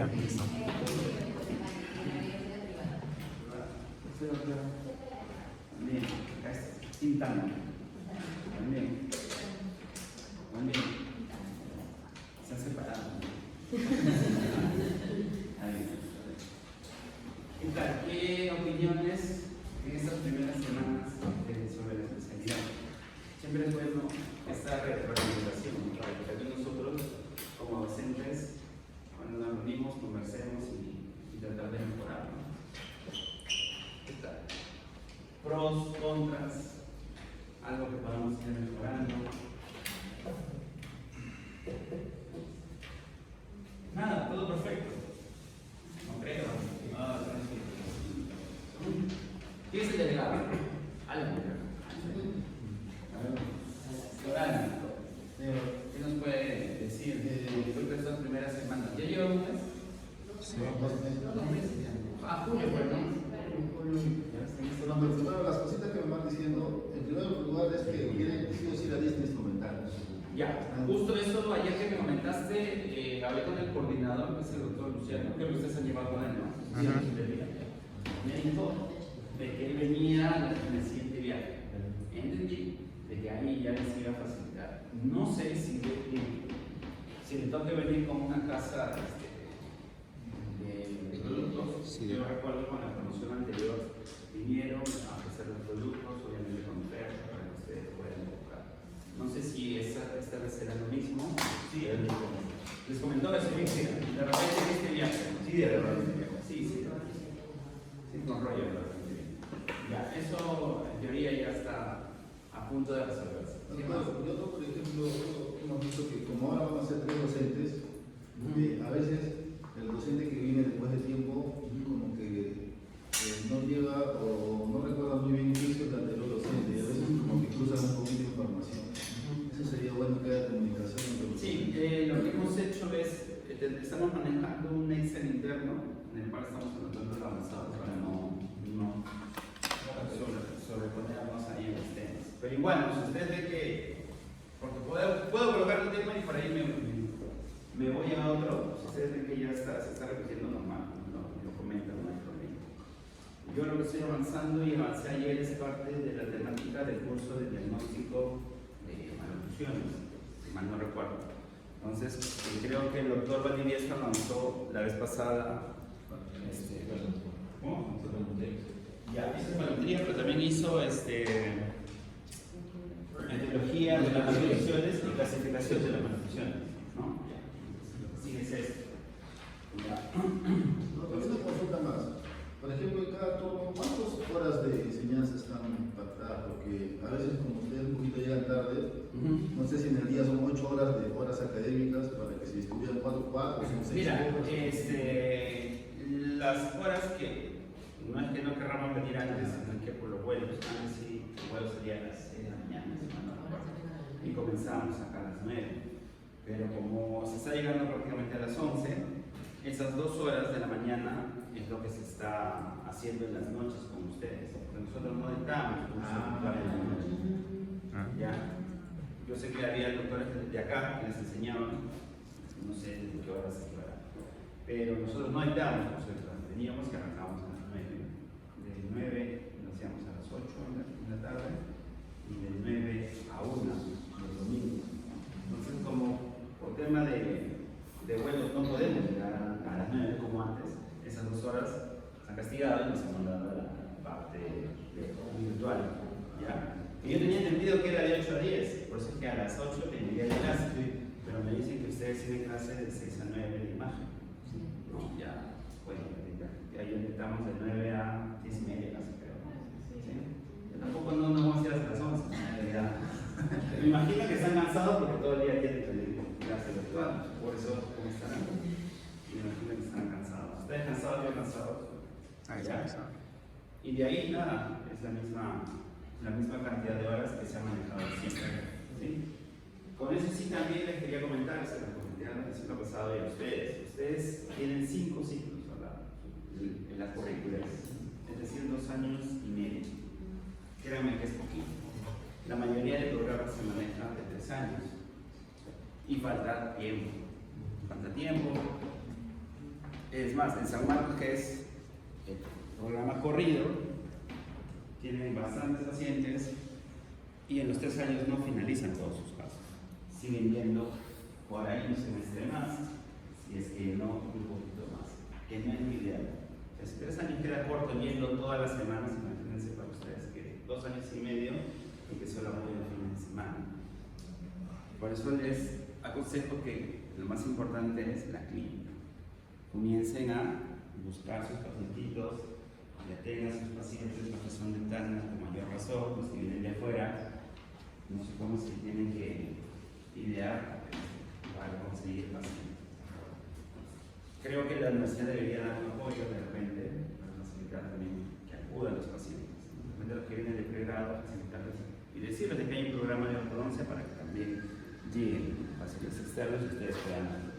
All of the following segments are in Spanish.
Ya, listo. Bien, acá está. Pintando. Bien. Muy bien. Se han separado. Ahí. ¿Qué tal? ¿Qué opiniones en estas primeras semanas sobre la especialidad? Siempre es bueno esta retroalimentación, para que también nosotros, como docentes, cuando nos reunimos, conversemos y tratar de mejorar, ¿no? ¿Qué tal? Pros, contras, algo que podamos ir mejorando. Nada, todo perfecto. No creo. ¿Quién es el delegado? Alan. ¿Qué nos puede decir de estas primeras semanas? ¿Ya lleva un mes? Sí. 2 meses. Ah, julio, bueno. Bueno, las cositas que me van diciendo, en primer lugar es que quieren sí o sí la lista instrumental. Ya, justo eso, ayer que me comentaste, hablé con el coordinador, que es el doctor Luciano, creo que ustedes han llevado con él, ¿no? Sí, me dijo de que él venía en el siguiente viaje. Entendí de que ahí ya les iba a facilitar. No sé si le toque venir con una casa de productos. Sí. Yo recuerdo con la promoción anterior, vinieron a ofrecer los productos, obviamente con oferta para que ustedes puedan buscar. No sé si esta vez será lo mismo. Sí, les comentó eso, sí, de repente en este viaje. Sí, de repente. Sí, con rollo de repente. Ya, eso en teoría ya está a punto de resolverse. Yo, por ejemplo, hemos visto que como ahora van a ser 3 docentes, a veces el docente que viene después de tiempo, como que no llega o no recuerda muy bien qué hizo el anterior docente, y a veces como que cruzan un poquito de información. Eso sería bueno que haya comunicación entre los Sí, lo que hemos hecho es, estamos manejando un Excel interno en el cual estamos anotando lo avanzado para no sobreponernos ahí en los temas. Pero igual, si ustedes ven que, porque puedo colocar un tema y por ahí me voy a otro, si ustedes ven que ya se está repitiendo normal, lo comentan, no hay problema. Yo lo que estoy avanzando y avancé ayer es parte de la temática del curso de diagnóstico de malnutriciones, si mal no recuerdo. Entonces, creo que el doctor Valdivieso avanzó la vez pasada. ¿Cómo? Ya, hizo malnutrición, pero también hizo etiología de las malnutriciones y clasificación de las malnutriciones, ¿no? Sí, es esto. Ya. No, también una consulta más. Por ejemplo, en cada turno, ¿cuántas horas de enseñanza están pactadas? Porque a veces, como ustedes un poquito llegan tarde, no sé si en el día son 8 horas de horas académicas para que si estudian 4 o son 6 Mira, horas. las horas que no es que no querramos venir antes, sino que por los vuelos, antes sí, el vuelo sería a las 6 de la mañana, si mal no recuerdo, y comenzamos acá a las 9. Pero como se está llegando prácticamente a las 11, esas 2 horas de la mañana es lo que se está haciendo en las noches con ustedes, porque nosotros no dictamos curso virtual en la noche. Ya, yo sé que había doctores de acá que les enseñaban, no sé desde qué horas se quedará, pero nosotros no dictamos curso virtual, teníamos que arrancamos a las 9, de 9 lo hacíamos a las 8 en la tarde y de 9 a 1 los domingos. Entonces, como por tema de vuelos no podemos llegar a las 9 como antes, esas 2 horas se han castigado y nos hemos dado la parte virtual. ¿Ya? Y yo tenía entendido que era de 8 a 10, por eso es que a las 8 tendría de clase, pero me dicen que ustedes tienen clase de 6 a 9 de imagen. ¿No? Ya, bueno, ya intentamos de 9 a 10 y media, casi creo. ¿Sí? Tampoco no vamos a ir hasta las 11. Me imagino que están cansados porque todo el día tienen clase virtual, por eso como están, me imagino que están cansados. ¿Ustedes cansados? ¿Yo cansados? ¿Ya? Y de ahí nada, es la misma cantidad de horas que se ha manejado siempre. ¿Sí? Con eso sí también les quería comentar, se lo comenté el ciclo pasado y a ustedes. Ustedes tienen 5 ciclos, ¿verdad? En las curriculares, es decir, 2 años y medio. Créanme que es poquito. La mayoría de programas se manejan de 3 años. Y falta tiempo. Falta tiempo. Es más, en San Marcos, que es el programa corrido, tienen bastantes pacientes y en los 3 años no finalizan todos sus casos. Siguen viendo por ahí un semestre más, si es que no, un poquito más, que no es lo ideal. Pues 3 años queda corto viendo todas las semanas, imagínense para ustedes que 2 años y medio y que solo apoyan el fin de semana. Por eso les aconsejo que lo más importante es la clínica. Comiencen a buscar sus pacientitos, ya tengan sus pacientes los que son de Tacna con mayor razón, los que vienen de afuera, no sé cómo se tienen que idear para conseguir pacientes. Creo que la universidad debería dar un apoyo de repente para facilitar también que acudan los pacientes. De repente los que vienen de pregrado, facilitarles y decirles que hay un programa de ortodoncia para que también lleguen pacientes externos y ustedes puedan.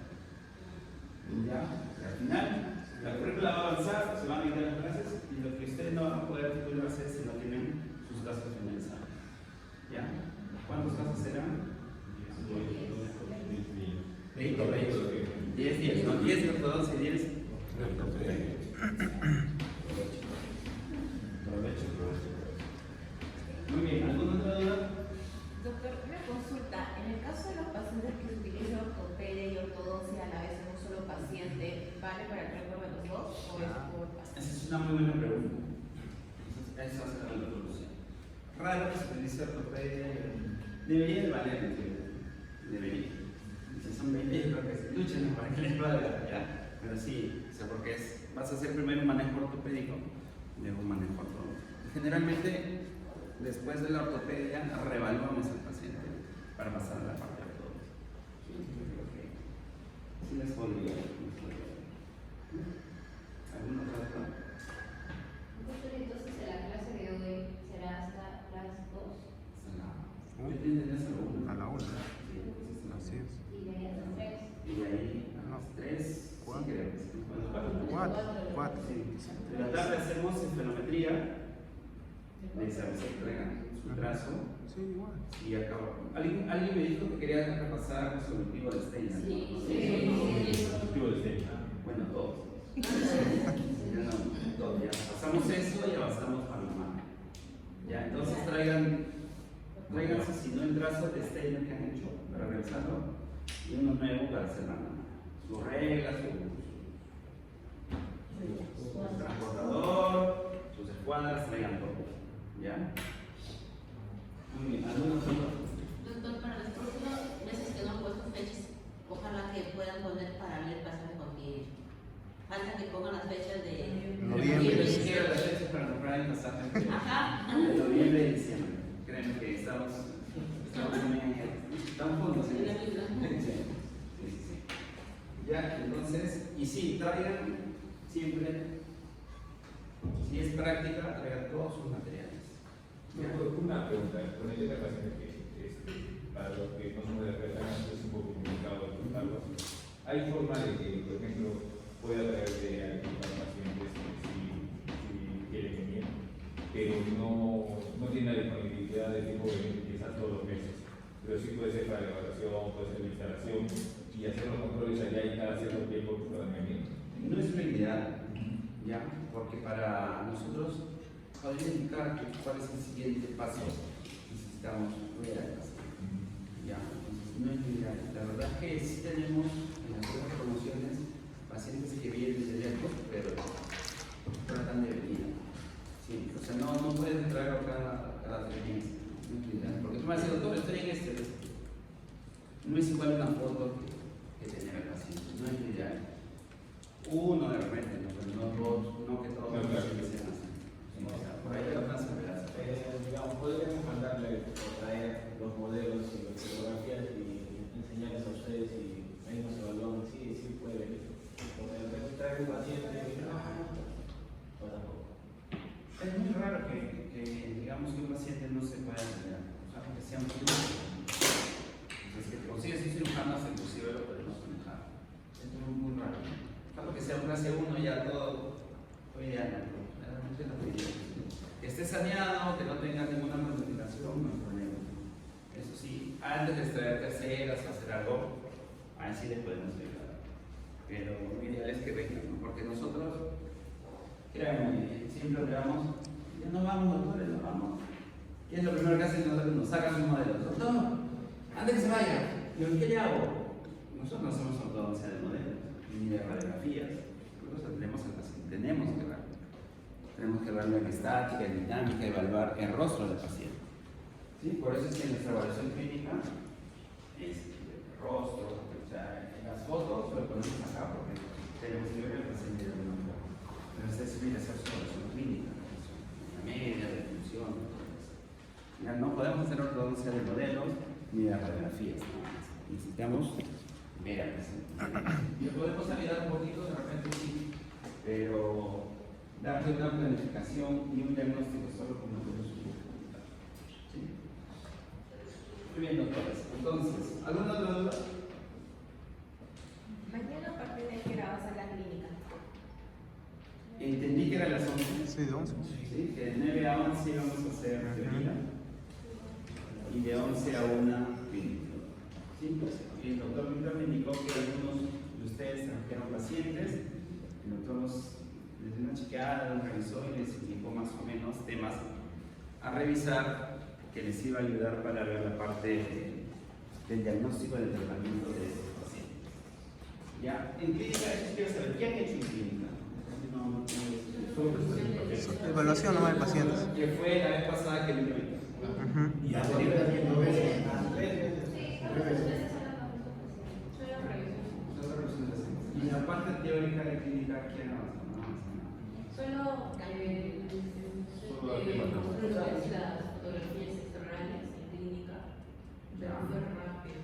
Ya, al final, la currícula va a avanzar, se van a quitar las clases y lo que ustedes no van a poder titularse es si no tienen sus gastos finalizados. ¿Ya? ¿Cuántos casos serán? 10 días, ¿no? 10 de ortodoncia y 10 Muy bien, ¿alguna otra duda? Doctor, una consulta. En el caso de los pacientes que utilizan ortopedia y ortodoncia a la vez en un solo paciente, ¿vale para el récord de los dos o es por paciente? Esa es una muy buena pregunta. Esa va a ser la resolución. Raro que se utilice ortopedia. Debería de valer, debería. Si son 20, yo creo que se luchan para que les valga, ¿ya? Pero sí, o sea, porque vas a hacer primero un manejo ortopédico, luego un manejo ortodóntico. Generalmente, después de la ortopedia, reevaluamos al paciente para pasar a la parte ortodóntica. Yo creo que sí les podría. ¿Alguna otra duda? Doctor, entonces la clase de hoy será hasta las 2 Yo tendría solo una. A la 1. Sí, Así es. y de ahí hasta las 3. y de ahí a las 3, ¿Cuatro? sí, creo que sí. Bueno, 4. Sí. De la tarde hacemos esfenometría, se entregan su trazo Sí, igual. y acabamos. ¿Alguien me dijo que quería repasar su objetivo de Steiner? ¿No? Objetivo de Steiner. Bueno, todos. Ya no, todos, ya pasamos eso y avanzamos para la mano. Ya, entonces tráiganse si no el trazo de Steiner que han hecho para revisarlo y uno nuevo para hacer la mano. Sus reglas, su transportador, sus escuadras, traigan todo. ¿Ya? Muy bien, ¿alguna pregunta? Doctor, para los próximos meses que no han puesto fechas, ojalá que puedan poner para ver el pasaje porque falta que pongan las fechas de Noviembre. Ni siquiera las fechas para comprar el pasaje. Ajá. De noviembre y diciembre. Créeme que estamos juntos en esto. Sí. Ya, entonces, y sí, traigan siempre, si es práctica, traigan todos sus materiales. Una pregunta, con el tema de pacientes que para los que no son de la carrera es un poco complicado explicarlo. ¿Hay forma de que, por ejemplo, pueda traerse a los pacientes si quieren venir, pero no tiene la disponibilidad de tiempo de quizás todos los meses? Pero sí puede ser para la evaluación, puede ser la instalación y hacer los controles allá y cada cierto tiempo que puedan venir. No es una ideal, ¿ya? Porque para nosotros podría indicar cuál es el siguiente paso que necesitamos fuera de casa. ¿Ya? Entonces, no es ideal. La verdad es que sí tenemos en las otras promociones pacientes que vienen de lejos, pero tratan de venir. Sí, o sea, no pueden traerlo cada 3 meses. No es ideal. Porque tú me vas a decir, doctor, estoy en este. No es igual una foto que tener al paciente. No es ideal. Uno de repente, pero no todos, no que todos los pacientes sean así. O sea, por ahí hay otras enfermedades. Digamos, podríamos mandarle o traer los modelos y las fotografías y enseñarles a ustedes y ahí nos evalúan, sí puede venir. Porque de repente trae un paciente y no, tampoco. Es muy raro que digamos que un paciente no se pueda atender, o sea, que sea un cirujano. Entonces, que te consigues un cirujano, hasta inclusive lo podemos manejar. Es muy raro. Claro que sea un clase 1 ya todo, hoy día no. Realmente no te digo. Que esté saneado, que no tenga ninguna complicación, no hay problema. Eso sí, antes de extraer terceras o hacer algo, ahí sí les podemos ayudar. pero lo ideal es que vengan, ¿no? Porque nosotros, créanme, siempre hablamos, ya no vamos, doctores, no vamos. ¿Qué es lo primero que hacen nosotros? Nos sacan un modelo. Doctor, antes que se vaya, ¿yo qué le hago? Nosotros no hacemos ortodoncia de modelos, ni de radiografías. Nosotros atendemos al paciente, tenemos que verlo. Tenemos que evaluar la estática, la dinámica, evaluar el rostro del paciente. ¿Sí? Por eso es que nuestra evaluación clínica es el rostro, o sea, en las fotos lo ponemos acá porque tenemos que ver al paciente de alguna forma. Pero esta es una hacer su evaluación clínica, la media, de función, todo eso. Ya no podemos hacer ortodoncia de modelos ni de radiografías, ¿no? Necesitamos ver al paciente. Y podemos ayudar un poquito, de repente sí, pero darle una planificación y un diagnóstico solo como nosotros subimos. ¿Sí? Muy bien, doctores. Entonces, ¿alguna otra duda? Mañana a partir de qué hora va a ser la clínica. Entendí que era las 11. Sí, de 11. ¿Sí? Que de 9 a 11 íbamos a hacer teoría y de 11 a 1 clínica. ¿Sí? Y el doctor Víctor me indicó que algunos de ustedes trajeron pacientes. El doctor nos desde una chequeada, nos revisó y les indicó más o menos temas a revisar que les iba a ayudar para ver la parte del diagnóstico del tratamiento de estos pacientes. Ya, en clínica, eso quiero saber, ¿qué han hecho en clínica? Evaluación nomás de pacientes. Que fue la vez pasada que vino ahorita. Y anterior también 9 veces. Y la parte teórica de clínica, ¿quién avanza? Solo las fotografías extraorales en clínica, pero fue rápido.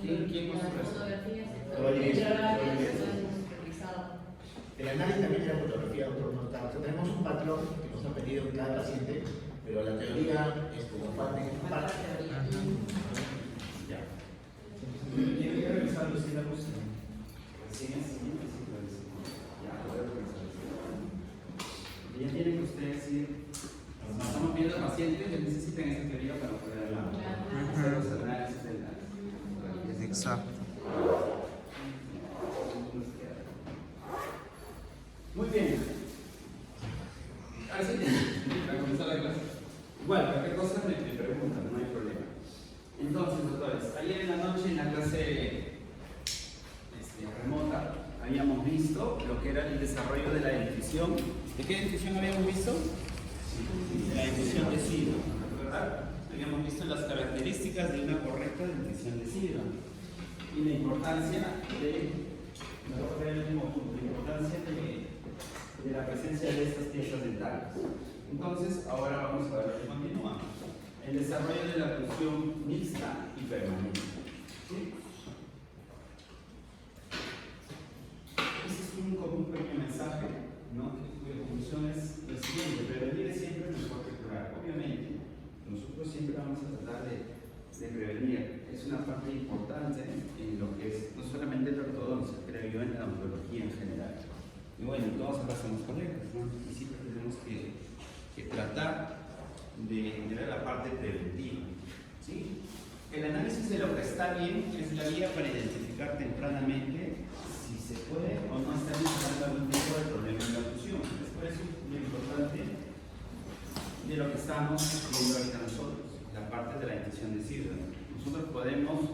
¿Quién las mostró eso? fotografías Rodríguez. extraorales son supervisadas. El análisis también de la fotografía, doctor, no está. O sea, tenemos un patrón que nos ha pedido en cada paciente, pero la teoría nos falta en esta parte. Ya. Tiene que revisar los sílabos. Recién es siguiente, sí, ya, lo voy a revisar. Ya tienen que ustedes ir. Estamos viendo pacientes que necesitan esta teoría para poder hablar. Hacer los análisis de la. Exacto. Muy bien. Ahora sí, para comenzar la clase. Igual, cualquier cosa me preguntan, no hay problema. Entonces, doctores, ayer en la noche en la clase remota habíamos visto lo que era el desarrollo de la dentición. ¿De qué dentición habíamos visto? De la dentición de Sidon, ¿verdad? Habíamos visto las características de una correcta dentición de Sidon y la importancia de la presencia de estas piezas dentales. Entonces, ahora vamos a ver lo que continúa. El desarrollo de la oclusión mixta y permanente. ¿Sí? Ese es como un pequeño mensaje, ¿no? Cuya conclusión es lo siguiente: prevenir es siempre mejor que curar. Obviamente, nosotros siempre vamos a tratar de prevenir. Es una parte importante en lo que es no solamente la ortodoncia, creo yo, en la odontología en general. Y bueno, todos acá somos colegas, ¿no? Y siempre tenemos que tratar de ver la parte preventiva. ¿Sí? El análisis de lo que está bien es la vía para identificar tempranamente si se puede o no estar buscando algún tipo de problema en la oclusión. Es por eso lo importante de lo que estamos viendo ahorita nosotros, la parte de la dentición de Sidon. Nosotros podemos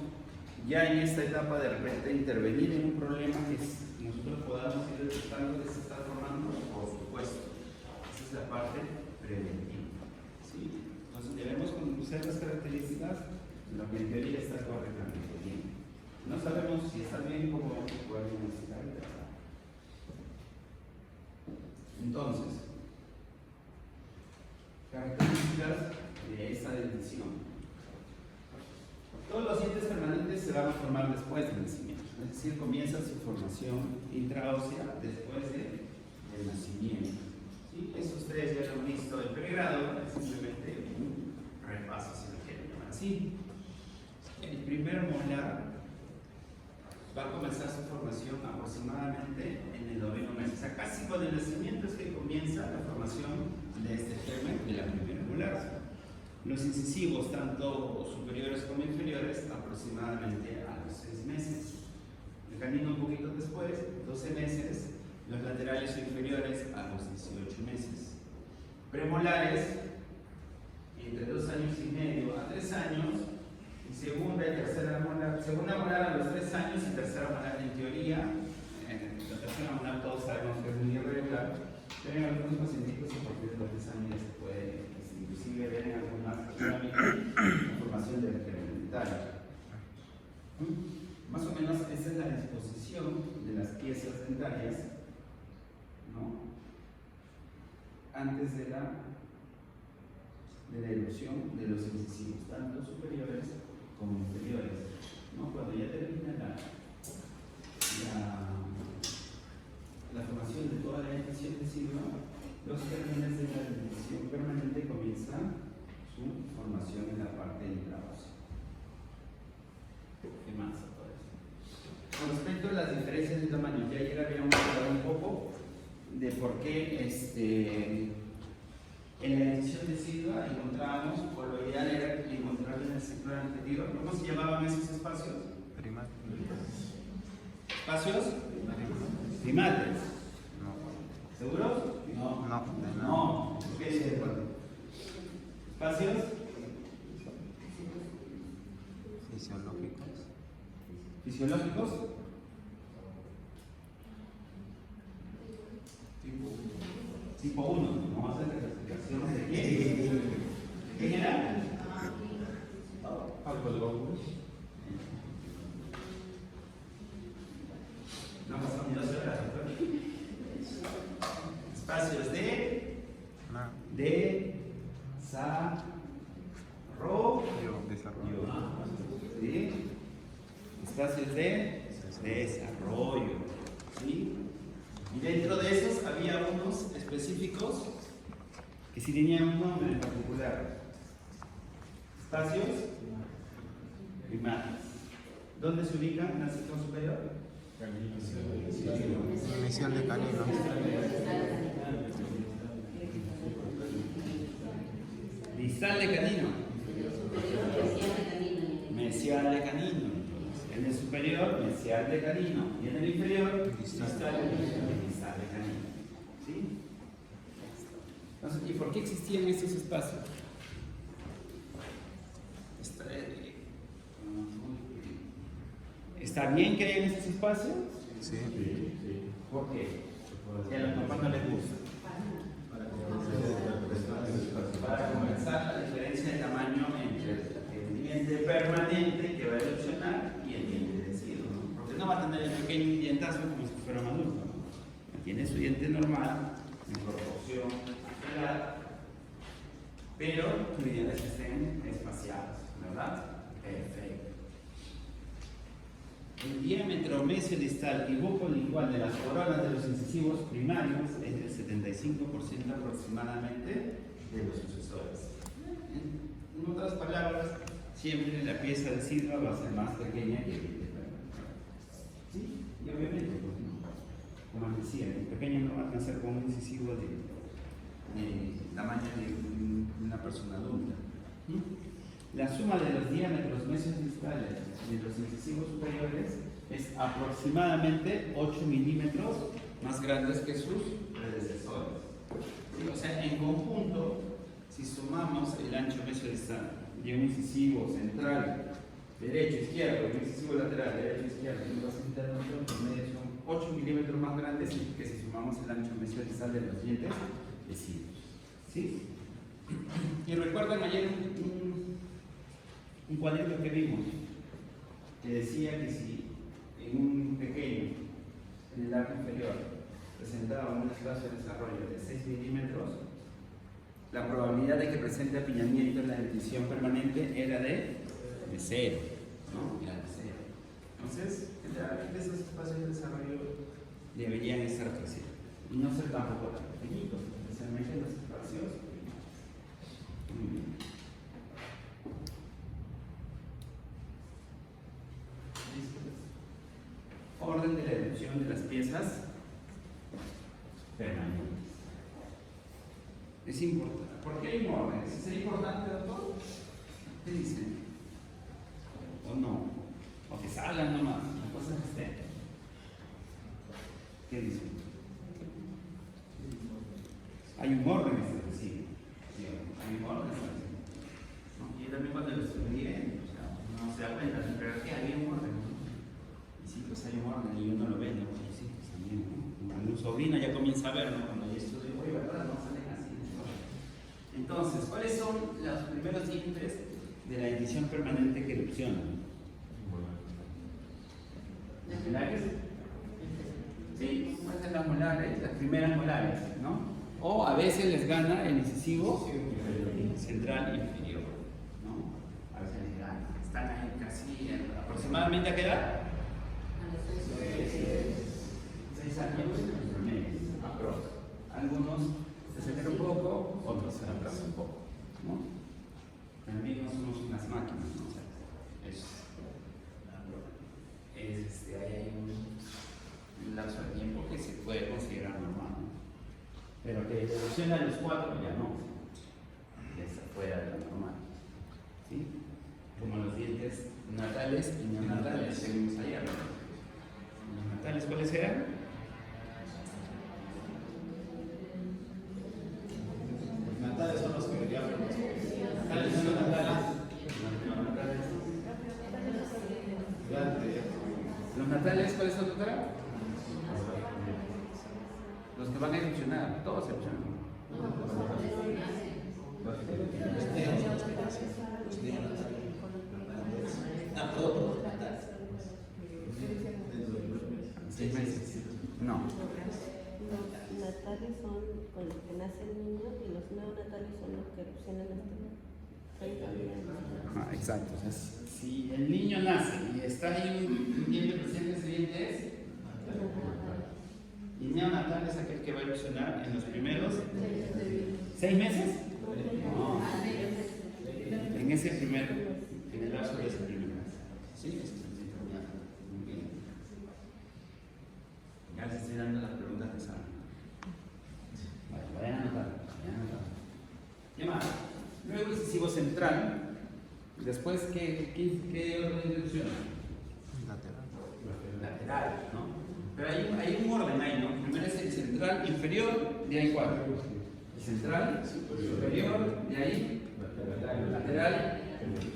ya en esta etapa de repente intervenir en un problema que nosotros podamos ir detectando que se está formando, por supuesto. Esa es la parte preventiva. ¿Sí? Entonces debemos conocer las características de lo que en teoría está correctamente bien. No sabemos si está bien como podemos necesitar y tratar. Entonces, características de esta dentición. Todos los dientes permanentes se van a formar después del nacimiento, es decir, comienza su formación intraósea después del nacimiento. ¿Sí? Eso ustedes ya lo han visto en pregrado, es simplemente un repaso, si lo quieren llamar así. El primer molar va a comenzar su formación aproximadamente en el 9º mes, o sea, casi con el nacimiento es que comienza la formación de este germen de la primera molar. Los incisivos, tanto superiores como inferiores, aproximadamente a los 6 meses. Es canino un poquito después, 12 meses, los laterales o inferiores a los 18 meses. Premolares, entre 2 años y medio a 3 años, y segunda y tercera molar, segunda molar a los 3 años y tercera molar en teoría. La tercera molar todos sabemos que es muy irregular, pero en algunos pacientes a partir de los 3 años ya se puede inclusive ver en algunas información del género dentario. Más o menos esa es la disposición de las piezas dentarias, ¿no? Antes de la erupción de los incisivos, tanto superiores como inferiores, ¿no? Cuando ya termina la formación de toda la dentición decisiva, los gérmenes de la dentición permanente comienzan su formación en la parte intraósea. ¿Qué más? Con respecto a las diferencias de tamaño, ya ayer habíamos hablado un poco de por qué en la dentición decidua encontrábamos, por lo ideal era encontrar en el sector anterior. ¿Cómo se llamaban esos espacios? ¿Espacios? Primates. ¿Seguros? No. ¿Qué dice? ¿Espacios? ¿Fisiológicos? Tipo 1. Vamos a hacer la clasificación de qué. ¿Qué era? No pasó ni 2 horas. Espacios de desarrollo. ¿Sí? Espacios de desarrollo. ¿Sí? Y dentro de esos había unos específicos que sí tenían un nombre en particular. Espacios primarios. ¿Dónde se ubican en el sector superior? Emisión de canino. Distal de canino. Mesial de canino. En el superior, mesial de canino. Y en el inferior, distal de canino. ¿Sí? Entonces, ¿y por qué existían estos espacios? ¿Está bien que hayan estos espacios? Sí. ¿Por qué? Si a los papás no les gusta. Para compensar la diferencia de tamaño entre el diente permanente que va a erupcionar y el diente deciduo, ¿no? Porque no va a tener el pequeño dientazo como si fuera un adulto, ¿no? Tiene su diente normal, en proporción a la edad, pero tus dientes estén espaciados, ¿verdad? Perfecto. El diámetro mesiodistal y bucolingual de las coronas de los incisivos primarios es del 75% aproximadamente de los sucesores. En otras palabras, siempre la pieza decidua va a ser más pequeña que el diente permanente. ¿Sí? Y obviamente, como les decía, el pequeño no va a alcanzar con un incisivo de tamaño de una persona adulta. La suma de los diámetros mesiodistales de los incisivos superiores es aproximadamente 8 milímetros más grandes que sus predecesores. ¿Sí? O sea, en conjunto, si sumamos el ancho mesiodistal de un incisivo central, derecho, izquierdo, un incisivo lateral, derecho, izquierdo, y un paciente interno, en medio son 8 milímetros más grandes que si sumamos el ancho mesiodistal de los dientes deciduos. ¿Sí? Y recuerdan ayer un cuadrito que vimos que decía que si en un pequeño, en el arco inferior, presentaba un espacio de desarrollo de 6 milímetros, la probabilidad de que presente apiñamiento en la dentición permanente era de 0, ¿no? Era de 0. Entonces, generalmente esos espacios de desarrollo deberían estar creciendo y no ser tampoco tan pequeñitos, especialmente en los espacios. Muy bien. Orden de la erupción de las piezas permanentes. Es importante. ¿Por qué hay un orden? ¿Es importante, doctor? ¿Qué dicen? ¿O no? ¿O que salgan nomás? La cosa es que estén. ¿Qué dice? Hay un orden establecido. Sí, hay un orden establecido. ¿No? Y también cuando lo estudié, uno se da cuenta, pero que había un orden. ¿No? Y sí, pues hay un orden y uno lo ve, ¿no? Pues sí, pues también, ¿no? Cuando un sobrino ya comienza a verlo, cuando ya estudia, oye, ¿verdad? No salen así. ¿No? Entonces, ¿cuáles son los primeros dientes de la edición permanente que erupciona? ¿Las molares? Sí, ¿cuáles son las molares? Las primeras molares, ¿no? O a veces les gana el incisivo central inferior, ¿no? A veces les gana. Están ahí casi aproximadamente ¿a qué edad? 6 años meses, aprox. Algunos se acercan un poco, otros se atrasan un poco, ¿no? También no somos unas máquinas, ¿no? O sea, hay un lapso de tiempo que se puede considerar normal, ¿no? Pero que evoluciona a los 4 ya no, ya está fuera de lo normal, ¿sí? Como los dientes natales y neonatales, seguimos allá, ¿no? ¿Los natales cuáles eran? Los natales son los que veríamos. ¿Natales son los natales? ¿Los natales cuáles son, doctora? Los que van a erupcionar, todos erupcionan. Todos. 6 meses. No. Los natales son con los que nace el niño y los neonatales son los que erupcionan hasta 30 días. Exacto. O sea, si el niño nace y está ahí un diente presente, ese diente es. Y neonatal es aquel que va a erupcionar en los primeros 6 meses. No. En ese en el lapso de ese primer mes. Sí, es muy bien. Ya les estoy dando las preguntas que saben. Vale, vayan a anotar. ¿Qué más? Luego incisivo central. Después, ¿qué orden de erupción? Lateral, ¿no? Pero hay un orden ahí, ¿no? Primero es el central inferior, de ahí 4. El central superior, de ahí lateral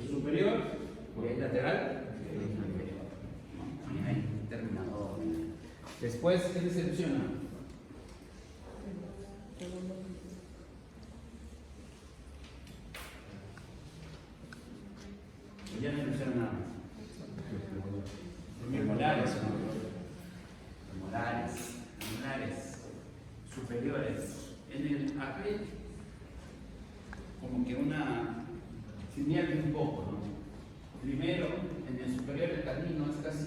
superior, de ahí lateral inferior. ¿No? También hay un determinado orden. Después, ¿qué les erupciona? Ya no erupciona nada más. Premolares, ¿no? Premolares superiores. En el acá como que se invierte un poco, ¿no? Primero, en el superior el canino es casi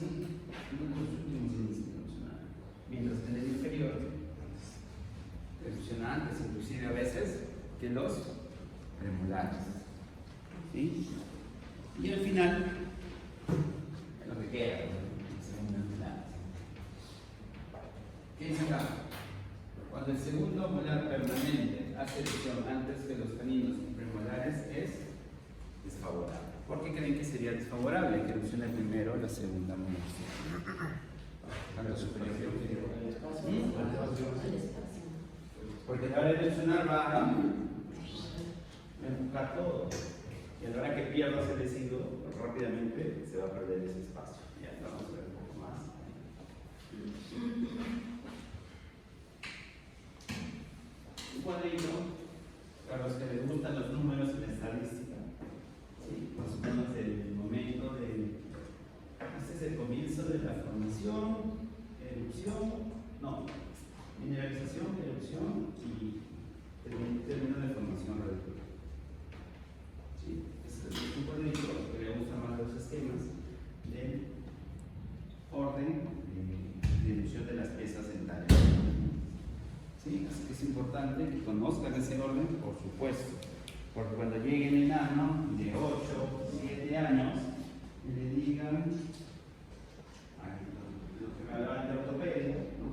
uno de los últimos índices de erupcionar, mientras que en el inferior erupciona antes, inclusive a veces, que los premolares. ¿Sí? Y al final, lo que queda, ¿qué dice acá? Cuando el segundo molar permanente hace erupción antes que los caninos premolares es desfavorable. ¿Por qué creen que sería desfavorable que erupcione primero la segunda molar? Tanto superior que inferior. Porque la hora de erupcionar va a empujar todo. Y a la hora que pierdas el residuo, rápidamente se va a perder ese espacio. Ya vamos a ver un poco más. Un cuadrito para los que les gustan los números y la estadística. ¿Sí? Más o menos el momento de. Este es el comienzo de la formación, mineralización, erupción y término de formación radicular. ¿Sí? Este es un cuadrito que le gusta más los esquemas del orden de erupción de las piezas dentales. ¿Sí? Así que es importante que conozcan ese orden, por supuesto, porque cuando llegue el enano de 8 o 7 años y le digan lo que me hablaban de ortopedia, ¿no?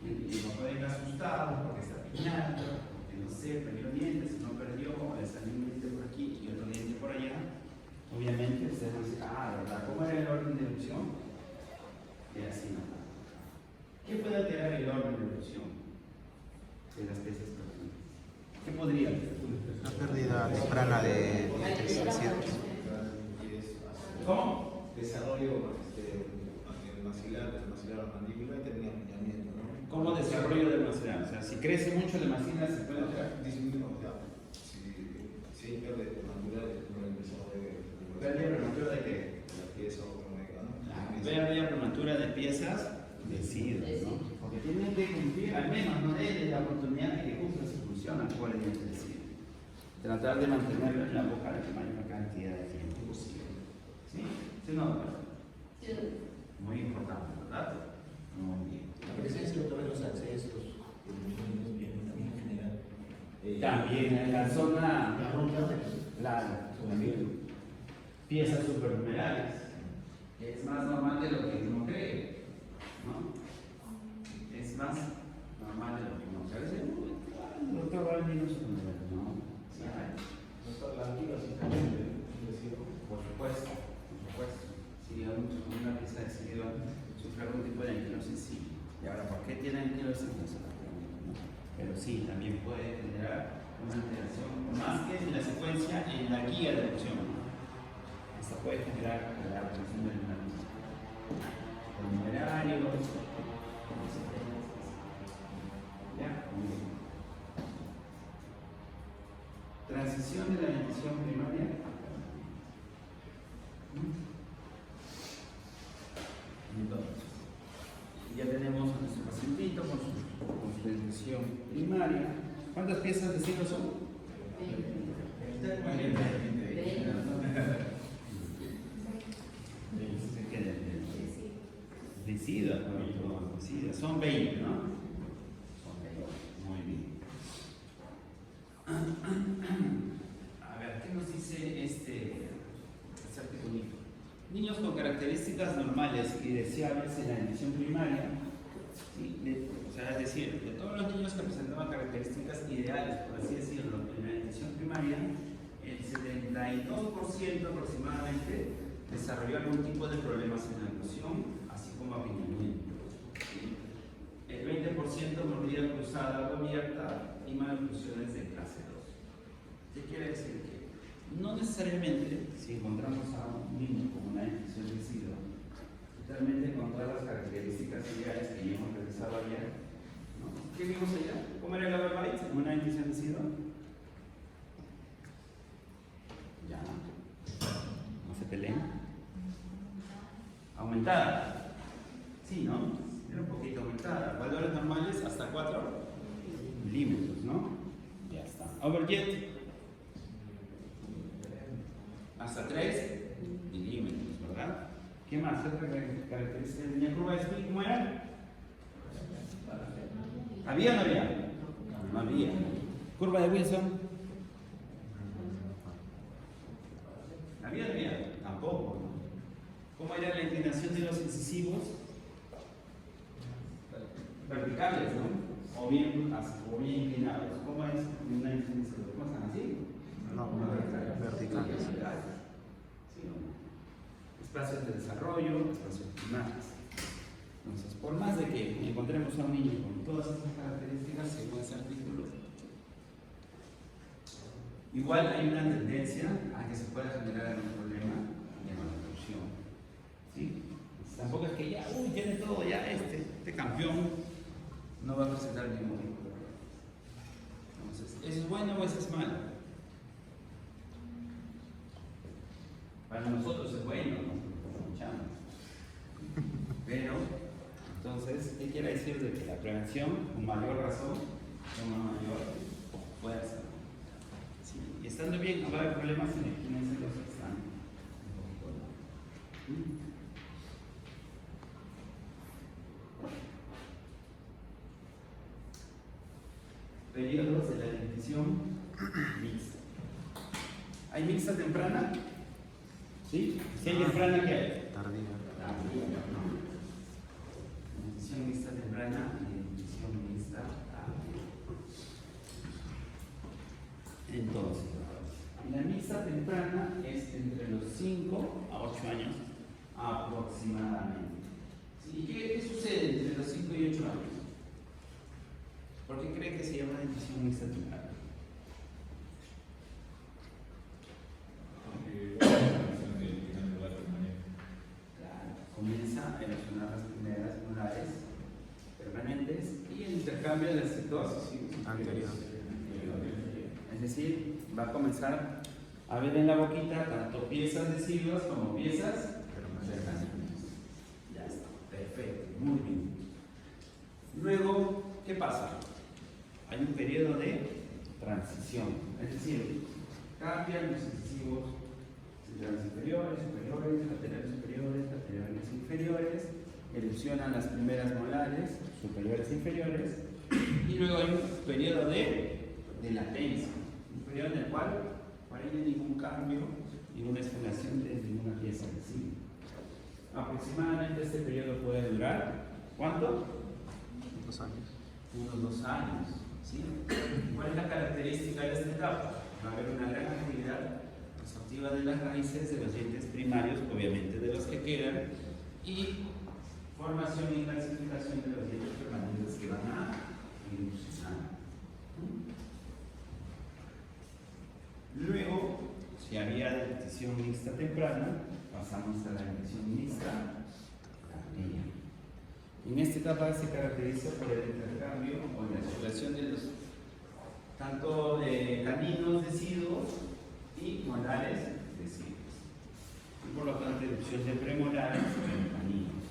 Y no pueden ir asustados porque está piñando, porque no sé, perdió dientes, no perdió, le salió un diente por aquí y otro diente por allá. Obviamente ustedes van a decir, ¿verdad? ¿Cómo era el orden de erupción? Y así no. podría? Una pérdida temprana de dientes. ¿Cómo? Desarrollo maxilar, la mandíbula y termina apuñamiento, ¿no? ¿Cómo desarrollo del maxilar? O sea, si crece mucho la maxila, se puede operar. Disminuye, o sea, si hay pérdida prematura de desarrollo ¿Pérdida prematura de qué? la pieza o como diga, ¿no? Pérdida prematura de piezas decidos, ¿no? Porque tienen que cumplir, al menos no denle la oportunidad de que cumpla su función actual en el decido. Tratar de mantenerlo en la boca la mayor cantidad de tiempo posible. ¿Sí? ¿Sí o no? Sí. Muy importante, ¿verdad? Muy bien. La presencia de todos los accesos, también en general. También en la zona, La ronda claro, también piezas supernumerales, que es más normal de lo que uno cree, ¿no? Es más normal de lo que uno cree. El doctor Valdi no es supernumeral, ¿no? Sí, hay. la antigua simplemente, Por supuesto, por supuesto. Si una pieza de decidido sufre algún tipo de anquilosis, sí. Y ahora, ¿por qué tiene anquilosis? No se la pregunto, ¿no? Pero sí, también puede generar una alteración, más que en la secuencia, en la guía de erupción. Esta puede generar la alteración del numerismo. Los numerarios. Ya, muy bien. Transición de la dentición primaria. Entonces, ya tenemos a nuestro pacientito con su dentición primaria. ¿Cuántas piezas de signo son? 20. Decida, son 20, ¿no? Son 20. Muy bien. A ver, ¿qué nos dice este articulito? Niños con características normales y deseables en la dentición primaria, ¿sí? O sea, es decir, de todos los niños que presentaban características ideales, por así decirlo, en la dentición primaria, el 72% aproximadamente desarrolló algún tipo de problemas en la oclusión, así como apiñamiento. ¿Sí? El 20% mordida cruzada o abierta y maloclusiones de clase 2. ¿Qué quiere decir? Que no necesariamente, si encontramos a un niño con una dentición de decido, totalmente encontrar las características ideales que ya hemos revisado ayer, ¿no? ¿Qué vimos allá? ¿Cómo era el overbite en una dentición de decido? Ya, no se peleen. Aumentada. Sí, ¿no? Era un poquito aumentada. Valores normales hasta 4 milímetros, ¿no? Ya está. Overjet. Hasta 3 milímetros, ¿verdad? ¿Qué más? ¿Otra característica de la curva de Smith cómo era? ¿Había o no había? No había. ¿Curva de Wilson? ¿Había o no había? Tampoco. ¿Cómo era la inclinación de los incisivos? Verticales, ¿no? O bien inclinados. ¿Cómo es una incisión? ¿Cómo están así? No, verticales. Sí, ¿no? Espacios de desarrollo, espacios primarios. Entonces, por más de que encontremos a un niño con todas esas características según ese artículo, igual hay una tendencia a que se pueda generar un problema de malnutrición. ¿Sí? Tampoco es que ya, tiene todo, ya este campeón no va a presentar ningún tipo de problema. Entonces, ¿es bueno o es malo? Para nosotros es bueno, nos escuchamos. Pero, entonces, ¿qué quiere decir de que la prevención, con mayor razón, con mayor fuerza? Sí, y estando bien, no va a haber problemas en quienes los están. Periodos de la dentición mixta. ¿Hay mixta temprana? ¿Sí? Si hay temprana, ¿qué hay? Tardía. Dentición mixta temprana y dentición mixta tardía. Entonces, la mixta temprana es entre los 5 a 8 años aproximadamente. ¿Y qué sucede entre los 5 y 8 años? ¿Por qué creen que se llama dentición mixta temprana? erupcionar las primeras molares permanentes y el intercambio del sector Anterior. Es decir, va a comenzar a ver en la boquita tanto piezas deciduas como piezas permanentes. Ya está, perfecto, muy bien. Luego, ¿qué pasa? Hay un periodo de transición, es decir, cambian los incisivos centrales inferiores, superiores, laterales inferiores, erupcionan las primeras molares, superiores e inferiores, y luego hay un periodo de latencia, un periodo en el cual no hay ningún cambio, ninguna esfoliación de ninguna pieza visible. Aproximadamente este periodo puede durar, ¿cuánto? 2 años. Unos 2 años. ¿Sí? ¿Cuál es la característica de esta etapa? Va a haber una gran actividad absortiva de las raíces de los dientes primarios, obviamente de los que quedan, y formación y calcificación de los dientes permanentes que van a erupcionar. Luego, si había dentición mixta temprana, pasamos a la dentición mixta tardía. En esta etapa se caracteriza por el intercambio o la exfoliación de los tanto de caninos deciduos y molares deciduos. Y por lo tanto, erupción de premolares en caninos.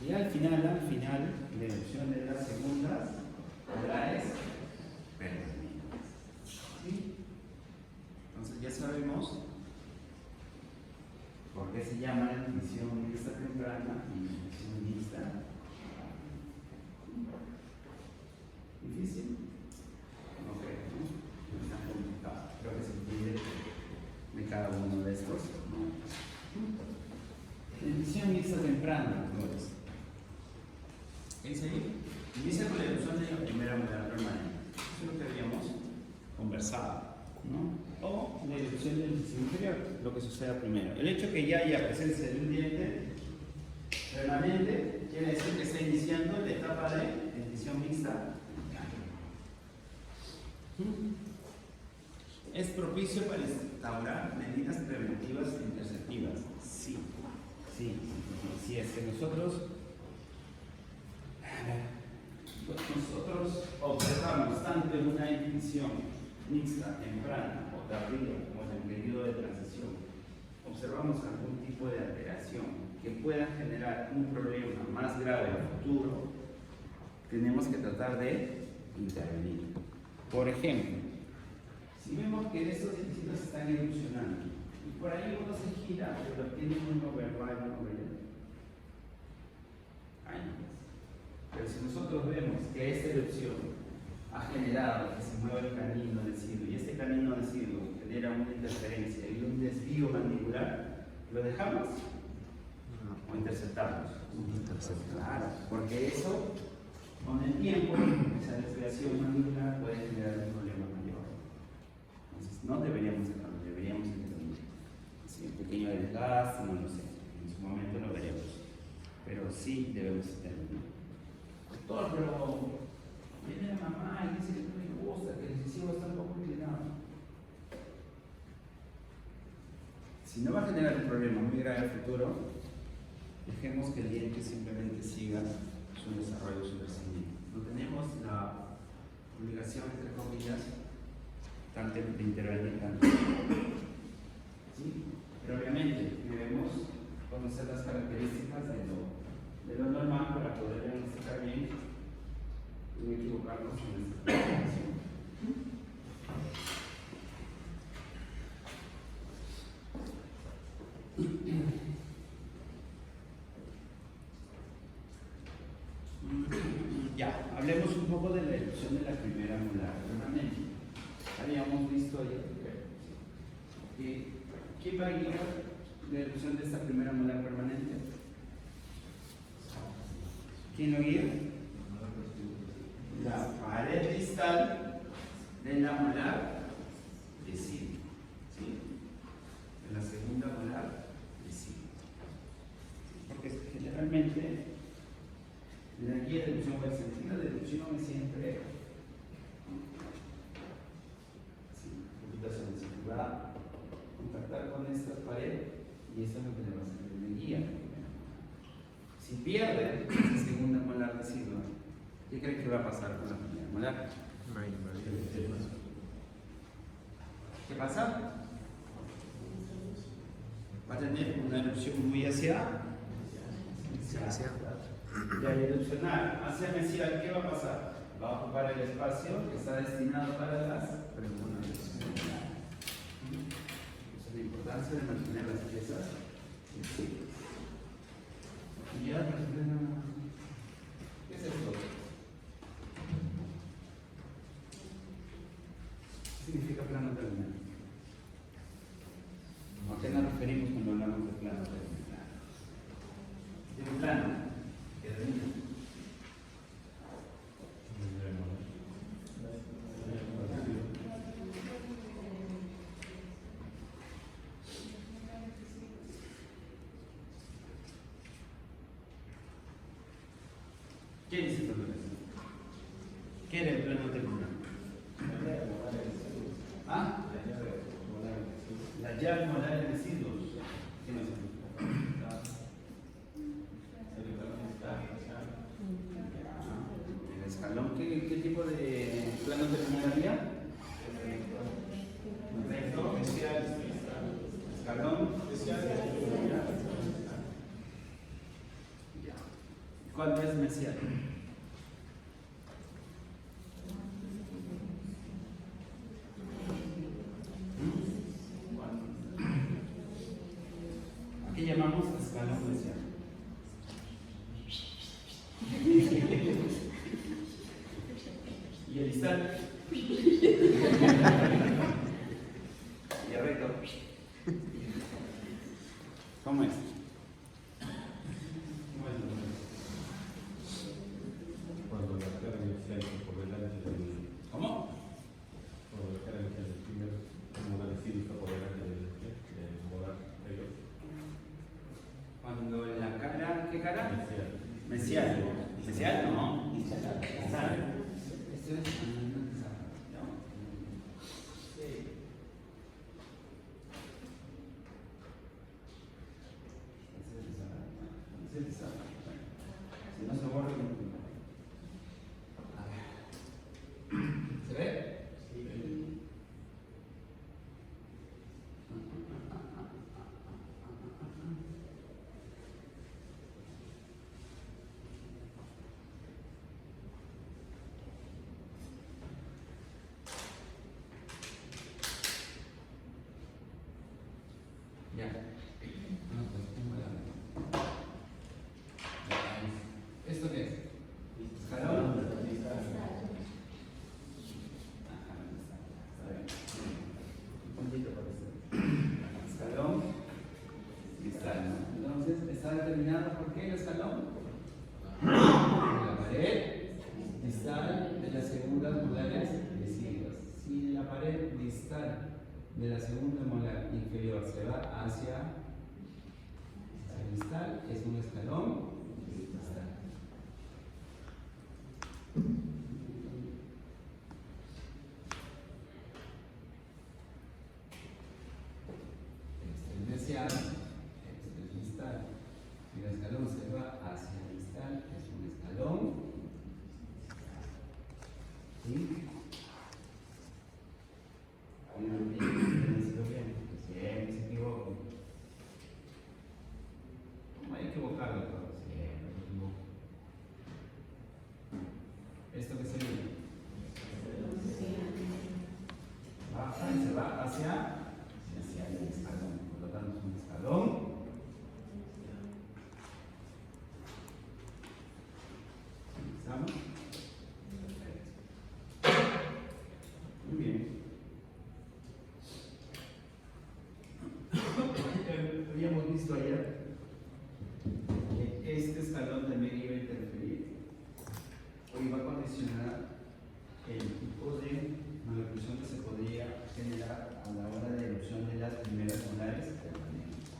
Y al final, la erupción de las segundas molares permanentes. ¿Sí? Entonces ya sabemos por qué se llama dentición mixta temprana y dentición mixta. ¿Difícil? No creo, ¿no? No es tan complicado. Creo que se entiende de cada uno de estos. Dentición mixta temprana, entonces. ¿Qué dice ahí? Inicia con la erupción de la primera molar permanente. Eso es lo que habíamos conversado, ¿no? O la erupción del incisivo inferior, lo que suceda primero. El hecho que ya haya presencia de un diente permanente quiere decir que está iniciando la etapa de dentición mixta. ¿Es propicio para instaurar medidas preventivas e interceptivas? Sí, sí, es que nosotros observamos tanto en una dentición mixta, temprana o tardía, como en el periodo de transición, observamos algún tipo de alteración que pueda generar un problema más grave en el futuro, tenemos que tratar de intervenir. Por ejemplo, si vemos que estos dientitos están erupcionando y por ahí uno se gira, pero tiene uno verbal, uno verbal. Pero si nosotros vemos que esta erupción ha generado que se mueva el canino deciduo y este canino deciduo genera una interferencia y un desvío mandibular, ¿lo dejamos? ¿O interceptamos? Claro, porque eso, con el tiempo, esa desviación mandibular puede generar un problema mayor. Entonces, no deberíamos dejarlo, deberíamos intervenir. Si un pequeño desgaste, no lo sé, en su momento lo veremos. Pero sí debemos intervenir. Doctor, pero viene la mamá y dice que no le gusta, que el incisivo está un poco inclinado. Si no va a generar un problema muy grave en el futuro, dejemos que el diente simplemente siga su desarrollo, su crecimiento. No tenemos la obligación, entre comillas, tanto de intervenir tanto. ¿Sí? Pero obviamente debemos conocer las características de lo normal para poder diagnosticar bien y no equivocarnos en esta planificación. Ya, hablemos un poco de la erupción de la primera molar permanente. Habíamos visto ayer que ¿quién va a guiar la erupción de esta primera molar permanente? ¿Quién lo guía? La pared distal de la molar decidua, ¿sí? De la segunda molar decidua. Porque generalmente la guía de erupción o el sentido de erupción es siempre un poquito hacia el va a contactar con esta pared y eso es lo que le va a servir de guía. Si pierde esa segunda molar decidua, ¿qué cree que va a pasar con la primera molar? ¿Qué pasa? Va a tener una erupción muy hacia y al erupcionar hacia mesial, ¿qué va a pasar? Va a ocupar el espacio que está destinado para las premolares. Esa es la importancia de mantener las piezas flexibles. Y ya, ¿qué es esto? ¿Qué significa plano terminal? ¿A qué nos referimos cuando hablamos de plano terminal? De un plano que termina. ¿Qué dice todo eso? ¿Qué era el plano terminal? ¿Ah? La llave molar de residuos. ¿Qué nos significa? El escalón, ¿qué tipo de plano terminal había? Recto, escalón, ¿cuál es mesial? ¿Qué llamamos escalón mesial? Y el distal. Y el recto. ¿Cómo es? Cuando la cara inicial está por delante del... ¿Cómo? Cuando la cara inicial del primer molar decidua está por delante del molar mayor. Cuando la cara, ¿qué cara? Inicial. Mesial. ¿Mesial? No. Distal. Esto es... Si no se borra, ¿se ve? Ya. ¿Esto qué es? ¿Escalón? Escalón, distal, ¿no? Entonces, ¿está determinado por qué el escalón? La pared distal de las segundas molares deciduas. Si la pared distal de la segunda molar inferior se va hacia el distal, es un escalón distal. Este es mesial, este es distal. Si el escalón se va hacia el distal, es un escalón. ¿Sí? Siempre se equivoco. ¿Cómo hay que equivocarlo todo? Siempre se equivoco. ¿Esto qué sería? Baja y se va hacia el escalón. Por lo tanto, es un escalón. ¿Estamos? Perfecto. Muy bien. Habíamos visto ayer que este escalón también iba a interferir o iba a condicionar el tipo de maloclusión que se podría generar a la hora de erupción de las primeras molares permanentes.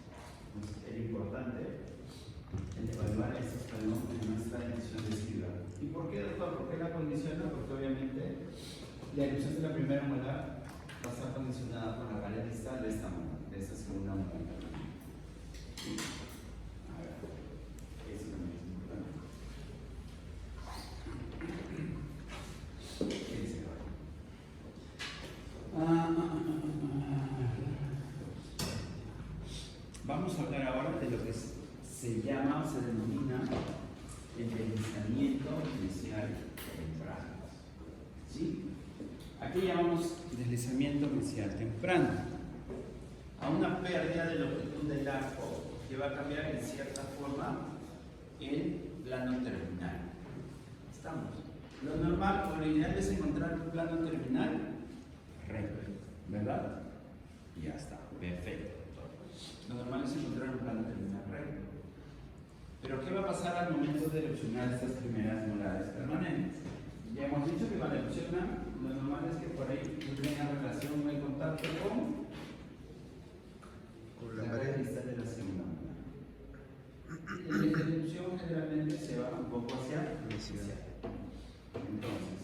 Entonces, era importante el evaluar este escalón en nuestra erupción decidua. ¿Y por qué, doctor? ¿Por qué la condiciona? Porque obviamente la erupción de la primera molar va a estar condicionada por la pared distal de esta molar, de esta segunda molar. A ver, eso también es importante. se denomina el deslizamiento mesial temprano. ¿Sí? Aquí llamamos deslizamiento mesial temprano a una pérdida de longitud del arco que va a cambiar en cierta forma el plano terminal. ¿Estamos? Lo normal, o lo ideal es encontrar un plano terminal recto, ¿verdad? Y ya está, perfecto. Lo normal es encontrar un plano terminal recto. Pero ¿qué va a pasar al momento de erupcionar estas primeras molares permanentes? Ya hemos dicho que cuando erupcionan, lo normal es que por ahí tenga relación o en contacto con la pared distal de la segunda molar. Y la erupción generalmente se va un poco hacia mesial. Entonces,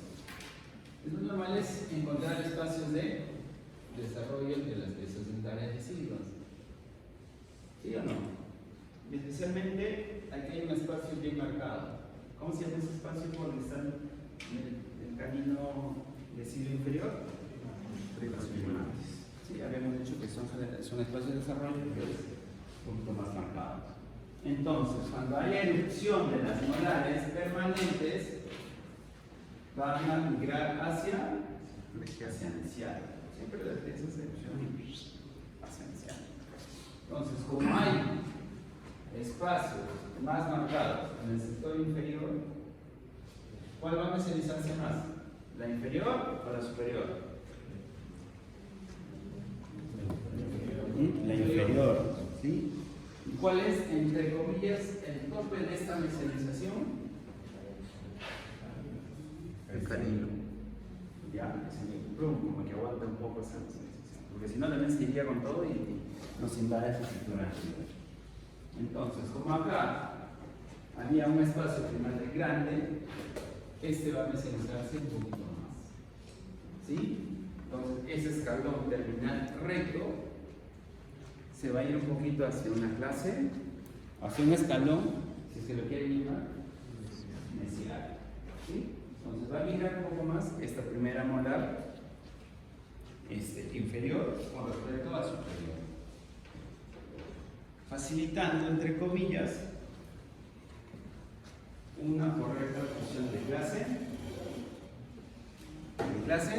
lo normal es encontrar espacios de desarrollo de las piezas dentarias decisivas. ¿Sí o no? Y especialmente aquí hay un espacio bien marcado. ¿Cómo se llama ese espacio por donde está el canino deciduo inferior? Sí, habíamos dicho que son espacios de desarrollo, pero es un poquito más marcados. Entonces, cuando haya erupción de las molares permanentes, van a migrar hacia mesial. Siempre las piezas de erupción hacia mesial. Entonces, como hay espacios más marcados en el sector inferior, ¿cuál va a mesializarse más? ¿La inferior o la superior? La inferior, ¿sí? ¿Y cuál es, entre comillas, el tope de esta mesialización? El canino. Ya, como que aguanta un poco esa mesialización, porque si no también se iría con todo y nos invade esa estructura. Entonces, como acá había un espacio primario grande, este va a mesializarse un poquito más. ¿Sí? Entonces, ese escalón terminal recto se va a ir un poquito hacia una clase, hacia un escalón, si se lo quieren llamar, mesial. ¿Sí? Entonces, va a migrar un poco más esta primera molar inferior con respecto a superior, facilitando, entre comillas, una correcta función de clase. ¿De clase?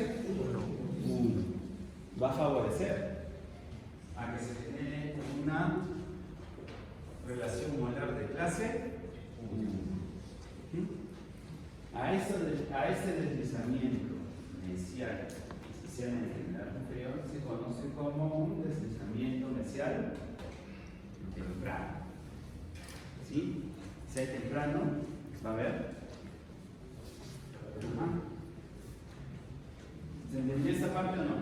1. Va a favorecer a que se genere una relación molar de clase 1. A este deslizamiento mesial, especialmente en el arco inferior, se conoce como un deslizamiento mesial temprano. ¿Sí? Si temprano, va a ver. ¿Se entendió esta parte o no?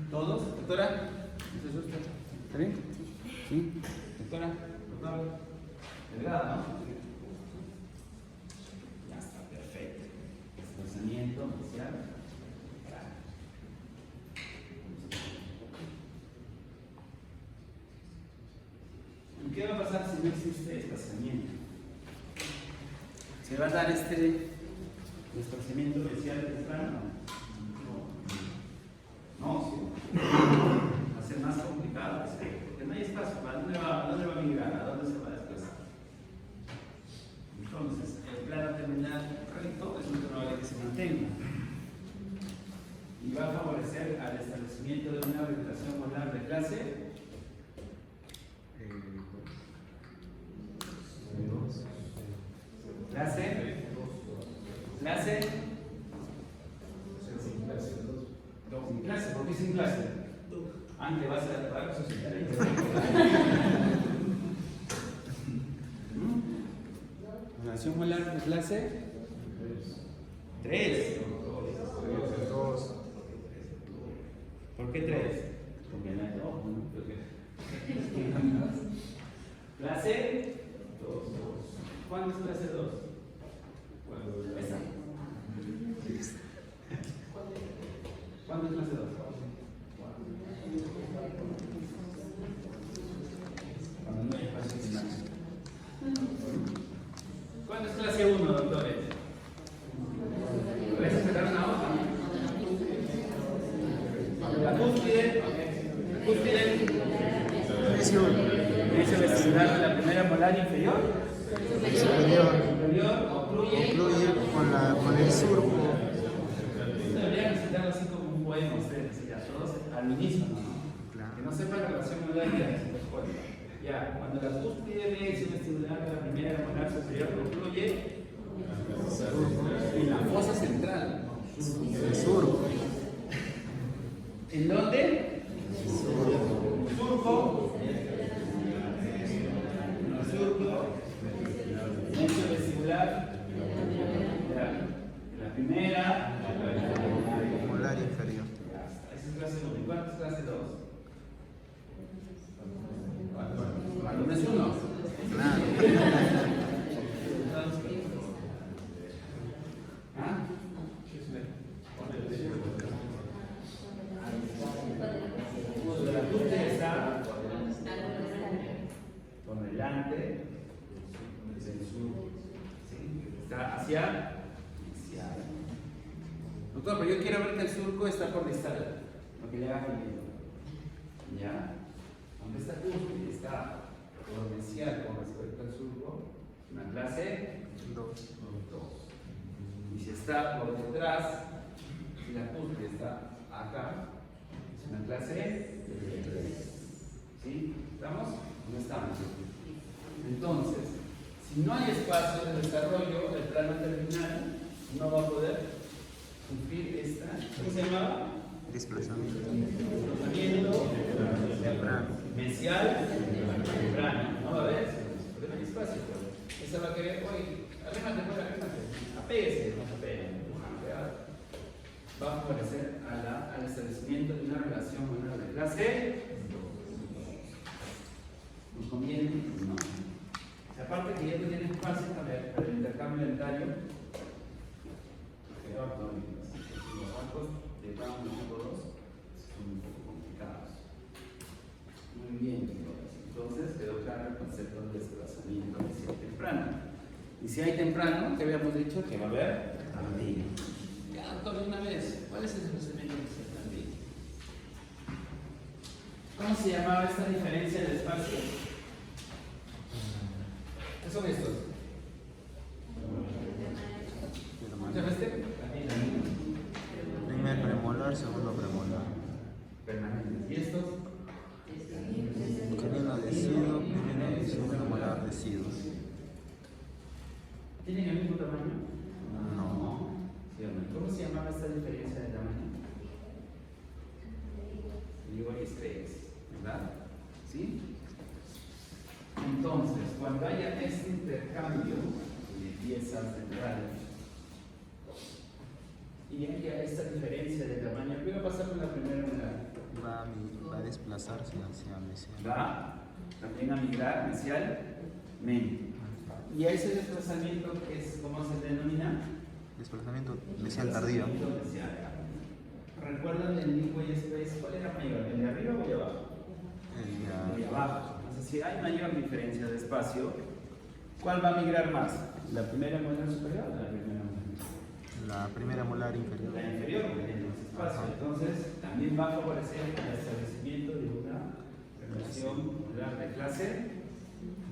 ¿Todos? ¿Doctora? ¿Está bien? ¿Sí? ¿Doctora? ¿Doctora? ¿Delgada, no? Ya está, perfecto. Desplazamiento mesial. ¿Y qué va a pasar si no existe desplazamiento? ¿Se va a dar este desplazamiento mesial temprano? No, sí. Va a ser más complicado, porque no hay espacio. ¿Para dónde va a migrar? ¿A dónde se va a desplazar? Entonces, el plano terminal recto es muy probable que se mantenga. Y va a favorecer al establecimiento de una orientación molar de clase. ¿Clase? ¿Clase? Sin clase. ¿Por qué sin clase? Antes vas a pagar sus intereses. ¿Relación molar de clase? 3. ¿Por qué 3? Porque no hay 2, ¿no? ¿Clase? 2. ¿Cuándo es clase 2? Esa. ¿Cuándo es clase 2? Cuando no hay espacio final. ¿Cuándo es clase 1, doctores? ¿Puedes sacar una hoja? La cúspide. Cúspide. Inicio vestibular de la primera molar inferior. superior concluye con el surco. deberían recitarlo así como un poema ustedes, así, a todos al unísono, ¿no? Claro. Que no sepa la relación molar y la respuesta. Ya, cuando la cúspide de acción estimular de la primera molar superior concluye en la fosa central. El surco. ¿En dónde? Surco. Surco. Nexo vestibular. La primera. Molar inferior. Esa es clase 1. ¿Y cuánto es clase 2? ¿Cuánto es 1? Claro. ¿Ah? La cúspide está por delante del sur. ¿Sí? Está hacia. Doctor, pero yo quiero ver que el surco está por distal, lo que le haga feliz. ¿Ya? Donde esta cúspide está por mesial con respecto al surco, una clase 2. 2. Y si está por detrás, y la cúspide está acá, es una clase 3. ¿Sí? ¿Estamos? No estamos. Entonces, si no hay espacio de desarrollo, el plano terminal no va a poder sufrir esta, ¿cómo se llamaba? Desplazamiento. Desplazamiento mesial temprano. No va a haber, porque no hay espacio. Esa va a querer, oye, arrémate, apéguese, no se apegue, va a favorecer al establecimiento de una relación molar de clase. ¿Nos conviene? No. Aparte que ya no tiene espacio para el intercambio dentario, los arcos de tramo número 2 son un poco complicados. Muy bien, entonces quedó claro el concepto de desplazamiento mesial temprano. Y si hay temprano, ¿qué habíamos dicho? Que va a haber tardío. Ya, doctor, una vez, ¿cuál es el desplazamiento mesial tardío? ¿Cómo se llamaba esta diferencia de espacio? ¿Qué son estos? ¿Se este? Primer premolar, segundo premolar. Permanentes. ¿Y estos? Canino deciduo, primero y segundo molar deciduo. ¿Tienen el mismo tamaño? No. ¿Sí o no? ¿Cómo se llamaba esta diferencia de tamaño? Digo estrellas, ¿verdad? ¿Sí? Entonces, cuando haya este intercambio de piezas centrales y haya esta diferencia de tamaño, ¿qué va a pasar con la primera molar? Va a desplazarse hacia mesial. Va también a migrar mesialmente. Y a ese desplazamiento, que es, ¿cómo se denomina? Desplazamiento mesial tardío. Desplazamiento mesial. ¿Recuerdan el Midway Space? ¿Cuál era mayor? ¿El de arriba o el de abajo? El de abajo. Entonces, si hay mayor diferencia de espacio, ¿cuál va a migrar más? ¿La primera molar superior o la primera molar inferior? La primera molar inferior. La inferior, porque tiene más espacio. Entonces, también va a favorecer el establecimiento de una relación molar de clase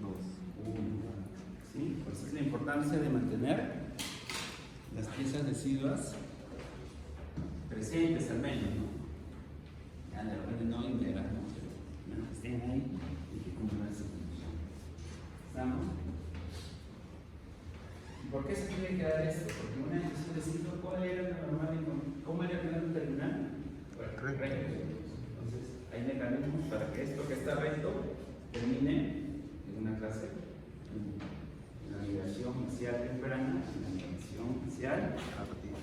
2. ¿Sí? Por eso es la importancia de mantener las piezas deciduas presentes al menos, ¿no? Ya de repente no integrar, ¿no? Pero que estén ahí y que cumplan esa función. ¿Estamos? ¿Y por qué se tiene que dar esto? Porque una vez que decido cuál era la normal y cómo era el plano terminal, recto. Entonces, hay mecanismos para que esto que está recto termine en una clase, en la migración mesial temprana, en la migración mesial tardía.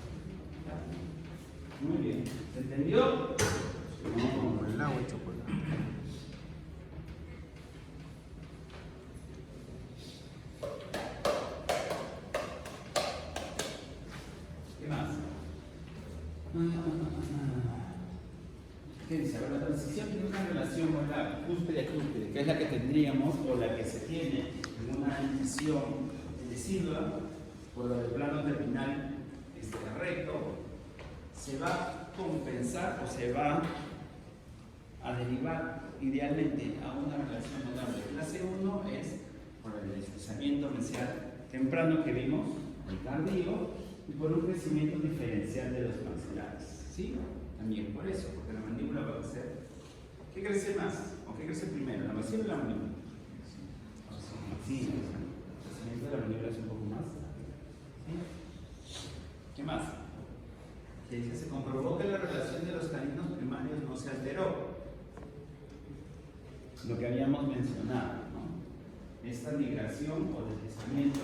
Muy bien. ¿Se entendió? Como el agua y chocolate. ¿Qué más? ¿Qué dice? La transición tiene una relación con la cúspide a cúspide, que es la que tendríamos o la que se tiene en una incisión decidua por el plano terminal recto, se va a compensar o se va a derivar idealmente a una relación molar de clase 1 es por el deslizamiento mesial temprano que vimos, el tardío, y por un crecimiento diferencial de los maxilares. ¿Sí? También por eso, porque la mandíbula va a crecer. ¿Qué crece más? ¿O qué crece primero? ¿La maxila o la mandíbula? Sí, el crecimiento de la mandíbula es un poco más. ¿Sí? ¿Qué más? Que dice, se comprobó que la relación de los caninos primarios no se alteró. Lo que habíamos mencionado, ¿no? Esta migración o deslizamiento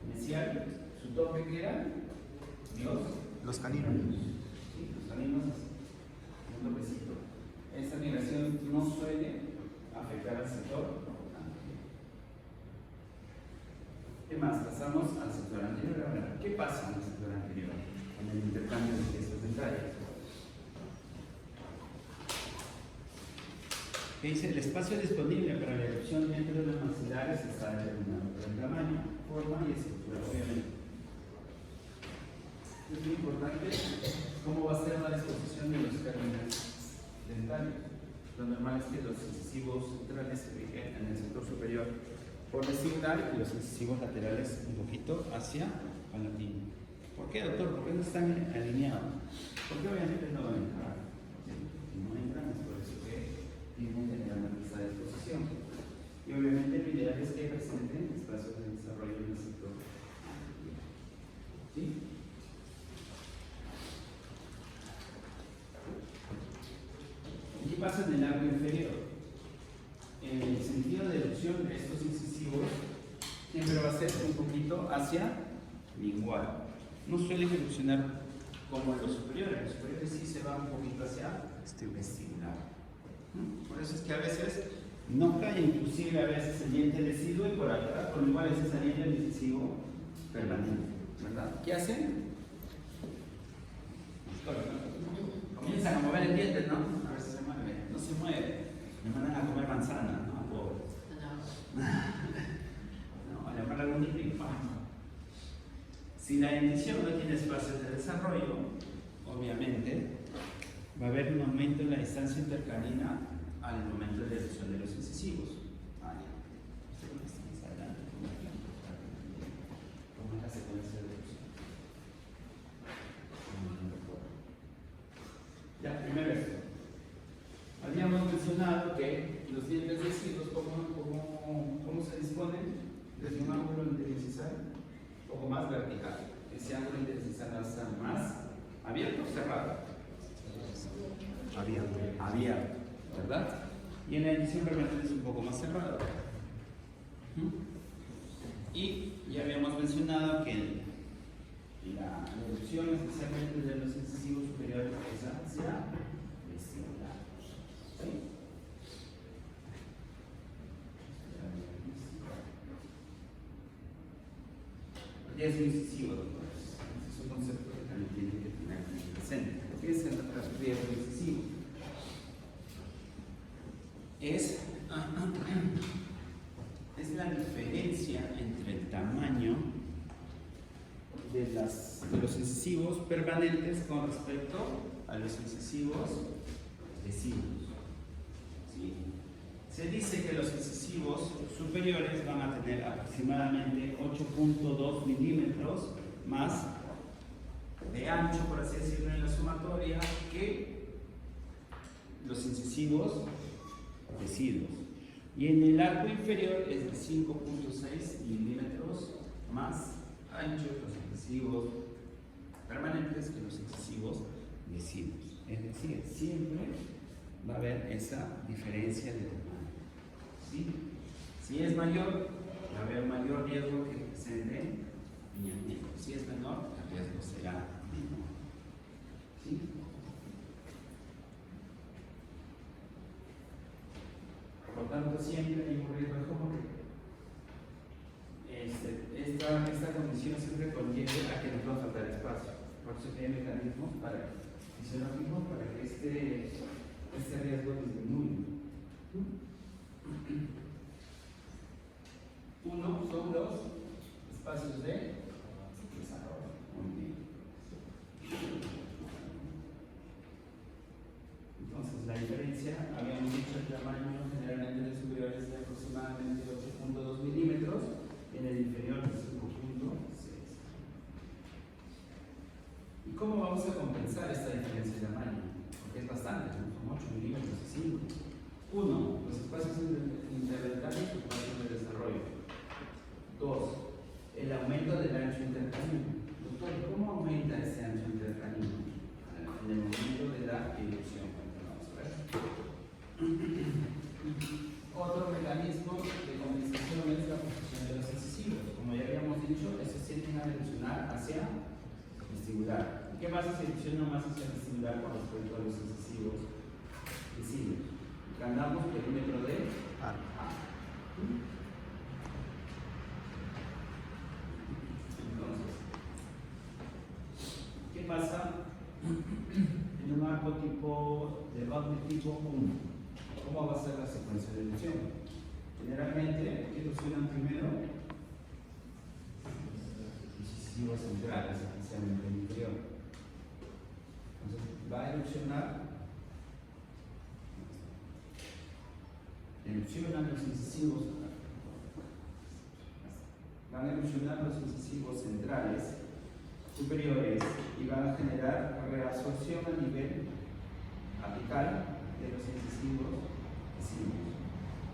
mesial, su tope que era Los caninos. Sí, los caninos, un topecito. Esta migración no suele afectar al sector. ¿Qué más? Pasamos al sector anterior. Ahora, ¿qué pasa en el sector anterior? Con el intercambio de piezas dentarias. ¿Qué dice? El espacio disponible para la erupción dentro de los maxilares está determinado por el tamaño, forma y estructura, obviamente. Es muy importante cómo va a ser la disposición de los cármenes dentarios. Lo normal es que los incisivos centrales se ubiquen en el sector superior por vesicular y los incisivos laterales un poquito hacia palatino. ¿Por qué, doctor? ¿Por qué no están alineados? Porque obviamente no van a entrar. No entran, es por eso que tienen que tener una pista de disposición. Y obviamente lo ideal es que presenten espacios de desarrollo en el sector. ¿Sí? ¿Qué pasa en el arco inferior? En el sentido de erupción de estos incisivos siempre va a ser un poquito hacia lingual. No suelen erupcionar como en los superiores. Los superiores sí se van un poquito hacia vestibular. Por eso es que a veces no cae, inclusive a veces el diente deciduo y por acá, con igual es saliendo el incisivo permanente, ¿verdad? ¿Qué hacen? Comienzan a mover el diente, ¿no? A ver si se mueve. No se mueve. Le mandan a comer manzana, ¿no? Pobre. No, le mandan algún tipo. Si la dentición no tiene espacios de desarrollo, obviamente va a haber un aumento en la distancia intercanina al momento de la erupción de los incisivos. Más adelante, ¿cómo es la secuencia de erupción? Ya, primero esto. Habíamos mencionado que los dientes deciduos, ¿cómo se disponen? Desde un ángulo interincisal un poco más vertical. Ese ángulo interincisal va a estar más abierto o cerrado. Abierto, ¿verdad? Y en la edición permanente es un poco más cerrado. Y ya habíamos mencionado que la erupción, especialmente de los incisivos superiores, es hacia vestibular. ¿Sí? ¿Qué es un incisivo, doctores? Es un concepto que también tiene que tener presente. ¿Qué es el riesgo incisivo? Es la diferencia entre el tamaño de los incisivos permanentes con respecto a los incisivos deciduos. ¿Sí? Se dice que los incisivos superiores van a tener aproximadamente 8.2 milímetros más de ancho, por así decirlo, en la sumatoria que los incisivos deciduos. Y en el arco inferior es de 5.6 milímetros más anchos los incisivos permanentes que los incisivos deciduos. Es decir, siempre va a haber esa diferencia de tamaño. ¿Sí? Si es mayor, va a haber mayor riesgo que presente niñamiento. Si es menor, el riesgo será menor. ¿Sí? Por lo tanto, siempre hay un riesgo de homogeneidad. Esta condición siempre conlleva a que nos va a faltar espacio. Por eso hay mecanismos fisiológicos para que este riesgo disminuya. Uno son los espacios de desarrollo. Muy bien. Entonces, la diferencia, habíamos dicho el tamaño generalmente en el superior es de aproximadamente 8.2 milímetros, en el inferior es un poquito vamos a compensar esta diferencia de tamaño? Porque es bastante, ¿no? Son 8 milímetros y 5. 1. Los espacios interdentales y espacios de desarrollo. 2. El aumento del ancho intercanino. Doctor, ¿cómo aumenta ese ancho intercanino? En el momento de la erupción. Vamos a ver. Otro mecanismo de compensación es la posición de los incisivos. Como ya habíamos dicho, estos tienden a erupcionar hacia vestibular. ¿Qué más se erupciona más hacia vestibular con respecto a los incisivos visibles? Ganamos perímetro de A. Entonces, ¿qué pasa en un arco tipo de Butler tipo 1? ¿Cómo va a ser la secuencia de erupción? Generalmente, ¿qué erupcionan primero? Incisivos centrales, especialmente el inferior. Entonces, va a erupcionan los incisivos, van a erupcionar los incisivos centrales superiores y van a generar reabsorción a nivel apical de los incisivos visibles.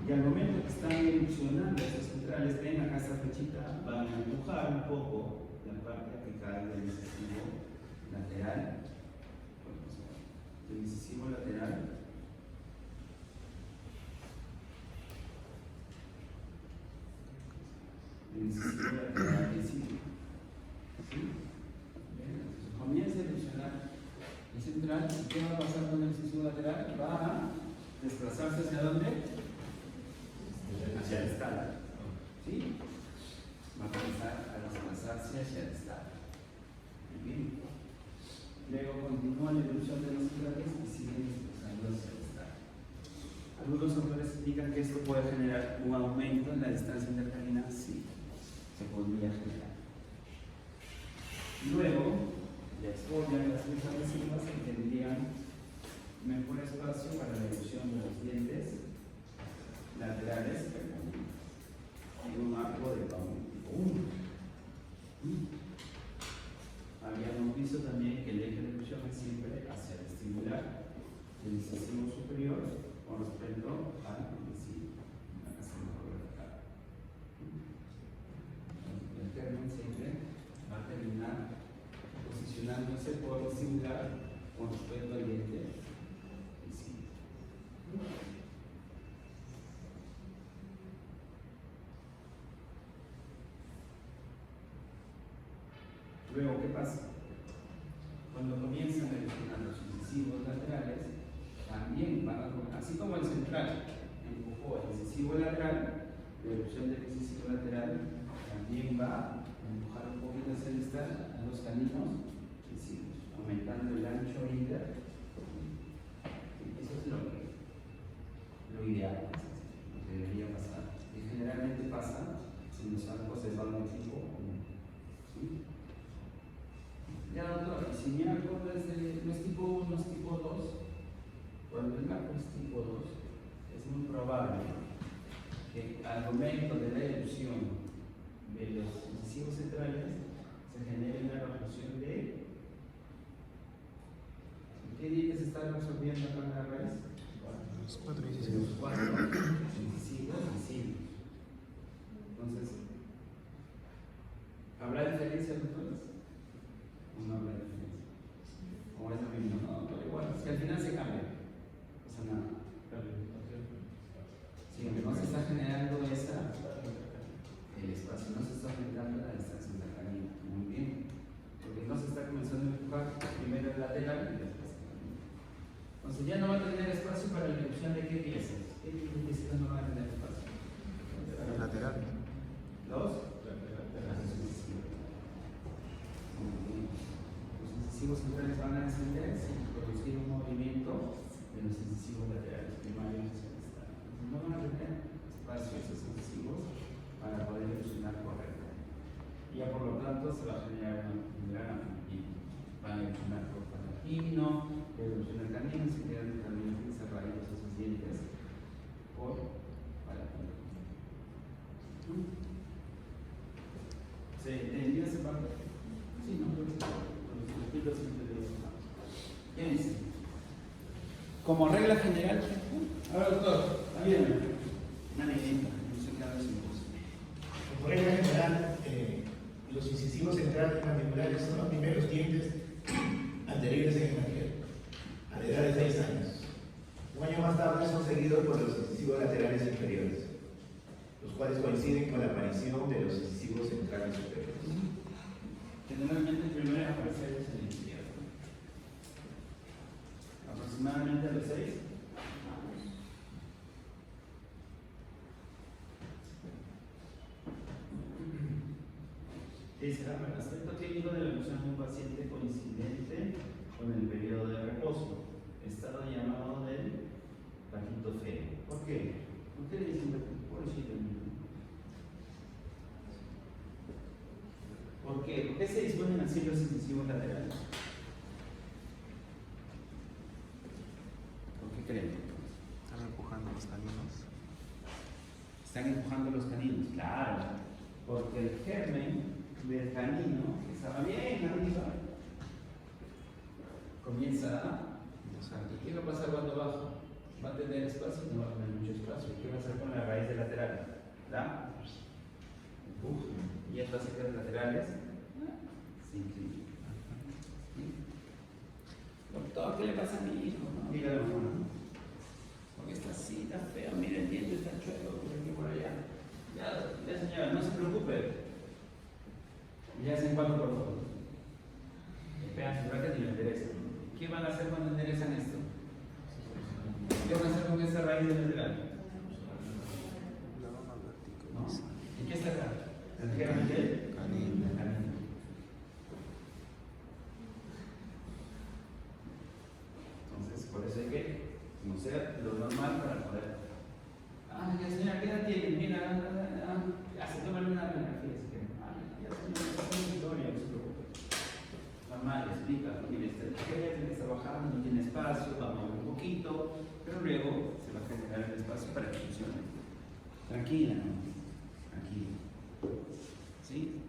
Y al momento que están erupcionando estos centrales, ven acá esta flechita, van a empujar un poco la parte apical del incisivo lateral. El incisivo lateral. El incisivo lateral visible. ¿Sí? Entonces comienza a erupcionar el central. ¿Qué va a pasar con el incisivo lateral? Va a desplazarse hacia dónde? Hacia el estado. ¿Sí? Va a comenzar a desplazarse hacia el estado. Muy bien. Luego continúa la erupción de los centrales y siguen desplazando hacia el estado. Algunos autores indican que esto puede generar un aumento en la distancia intercanina. Sí, se podría generar. Luego, la exfolian las piezas adhesivas y tendrían mejor espacio para la erupción de los dientes laterales en un arco de Bowman tipo 1. Habíamos visto también que el eje de erupción es siempre hacia el vestibular del incisivo superior con respecto al incisivo. Acá se me puede ver. El término siempre va a terminar posicionándose por vestibular con respecto al diente. Luego, ¿qué pasa? Cuando comienzan a erupcionar los incisivos laterales, también van a, así como el central empujó el incisivo lateral, la erupción del incisivo lateral también va a empujar un poquito hacia el distal a los caninos incisivos, aumentando el ancho inter. Eso es lo ideal, lo que debería pasar. Y generalmente pasa en los arcos de Bowman tipo 1. ¿Sí? Ya, doctor, si mi arco no es tipo 1, es tipo 2, cuando el arco es tipo 2, es muy probable que al momento de la erupción de los incisivos centrales se genere una reabsorción de. ¿Qué dientes están absorbiendo acá en la raíz? Los 4 Los incisivos. 4 incisivos visibles. Entonces, ¿habrá diferencia, doctores? No habrá diferencia. O es lo mismo, no, pero igual, es que al final se cambia. No pasa nada. Sí, no se está generando el espacio, no se está aumentando la distancia intercanina. Muy bien. Porque no se está comenzando a empujar primero el lateral y después el canino. Entonces ya no va a tener espacio para la erupción de qué piezas. ¿Qué piezas no van a tener espacio? Lateral. Los incisivos centrales van a descender sin producir un movimiento de los incisivos laterales primarios hacia el estado. No van a tener espacio esos incisivos para poder erupcionar correctamente. Y ya por lo tanto se va a generar un gran afluimiento. Van a erupcionar por palatino, erupcionar caninos, se quedan también cerraditos esos dientes por palatino. ¿Se entendió esa parte? Sí, ¿no? Los pilotos anteriores. ¿Qué dice? Como regla general, ahora doctor, ayúdame. Una negrita, no sé qué habla sin voz. Como regla general, los incisivos centrales mandibulares son los primeros dientes anteriores en emerger, a la edad de 6 años. Un año más tarde son seguidos por los incisivos laterales inferiores, los cuales coinciden con la aparición de los incisivos centrales superiores. Generalmente el primero en aparecer es el izquierdo. Aproximadamente a los 6. Dice, el aspecto clínico de la evolución de un paciente coincidente con el periodo de reposo, estado llamado del bajito feo. ¿Por qué? ¿Por qué le dicen pobrecito? ¿Por qué? ¿Por qué se disponen así los incisivos laterales? ¿Por qué creen? Están empujando los caninos. Están empujando los caninos, claro, porque el germen del canino, que estaba bien arriba, comienza a... ¿Y qué va a pasar cuando baja? ¿Va a tener espacio? No va a tener mucho espacio. ¿Qué va a hacer con la raíz de lateral? ¿La? Empuja. ¿Y estas secas laterales? Sí. Doctor, ¿qué le pasa a mi hijo? No? Dígale, mamá. Porque está así, está feo, mira el diente, está chueco, por aquí, por allá. Ya señora, no se preocupe. Ya hacen 4 por favor. Esperan sus brackets y lo enderezan. ¿Qué van a hacer cuando enderezan esto? ¿Qué van a hacer con esa raíz de lateral? ¿No? ¿Y qué está acá? ¿El germen del canino? Entonces, por eso hay que conocer lo normal para poder. Ah, ya señora, ¿qué edad tiene? Mira, ya se toma una radiografía. Ya señora, es una historia, no se preocupe. Normal, explica, mire, esta tiene que estar bajando, no tiene espacio, va a mover un poquito, pero luego se va a generar el espacio para que funcione. Tranquila, ¿no? Tranquila. ¿Sí?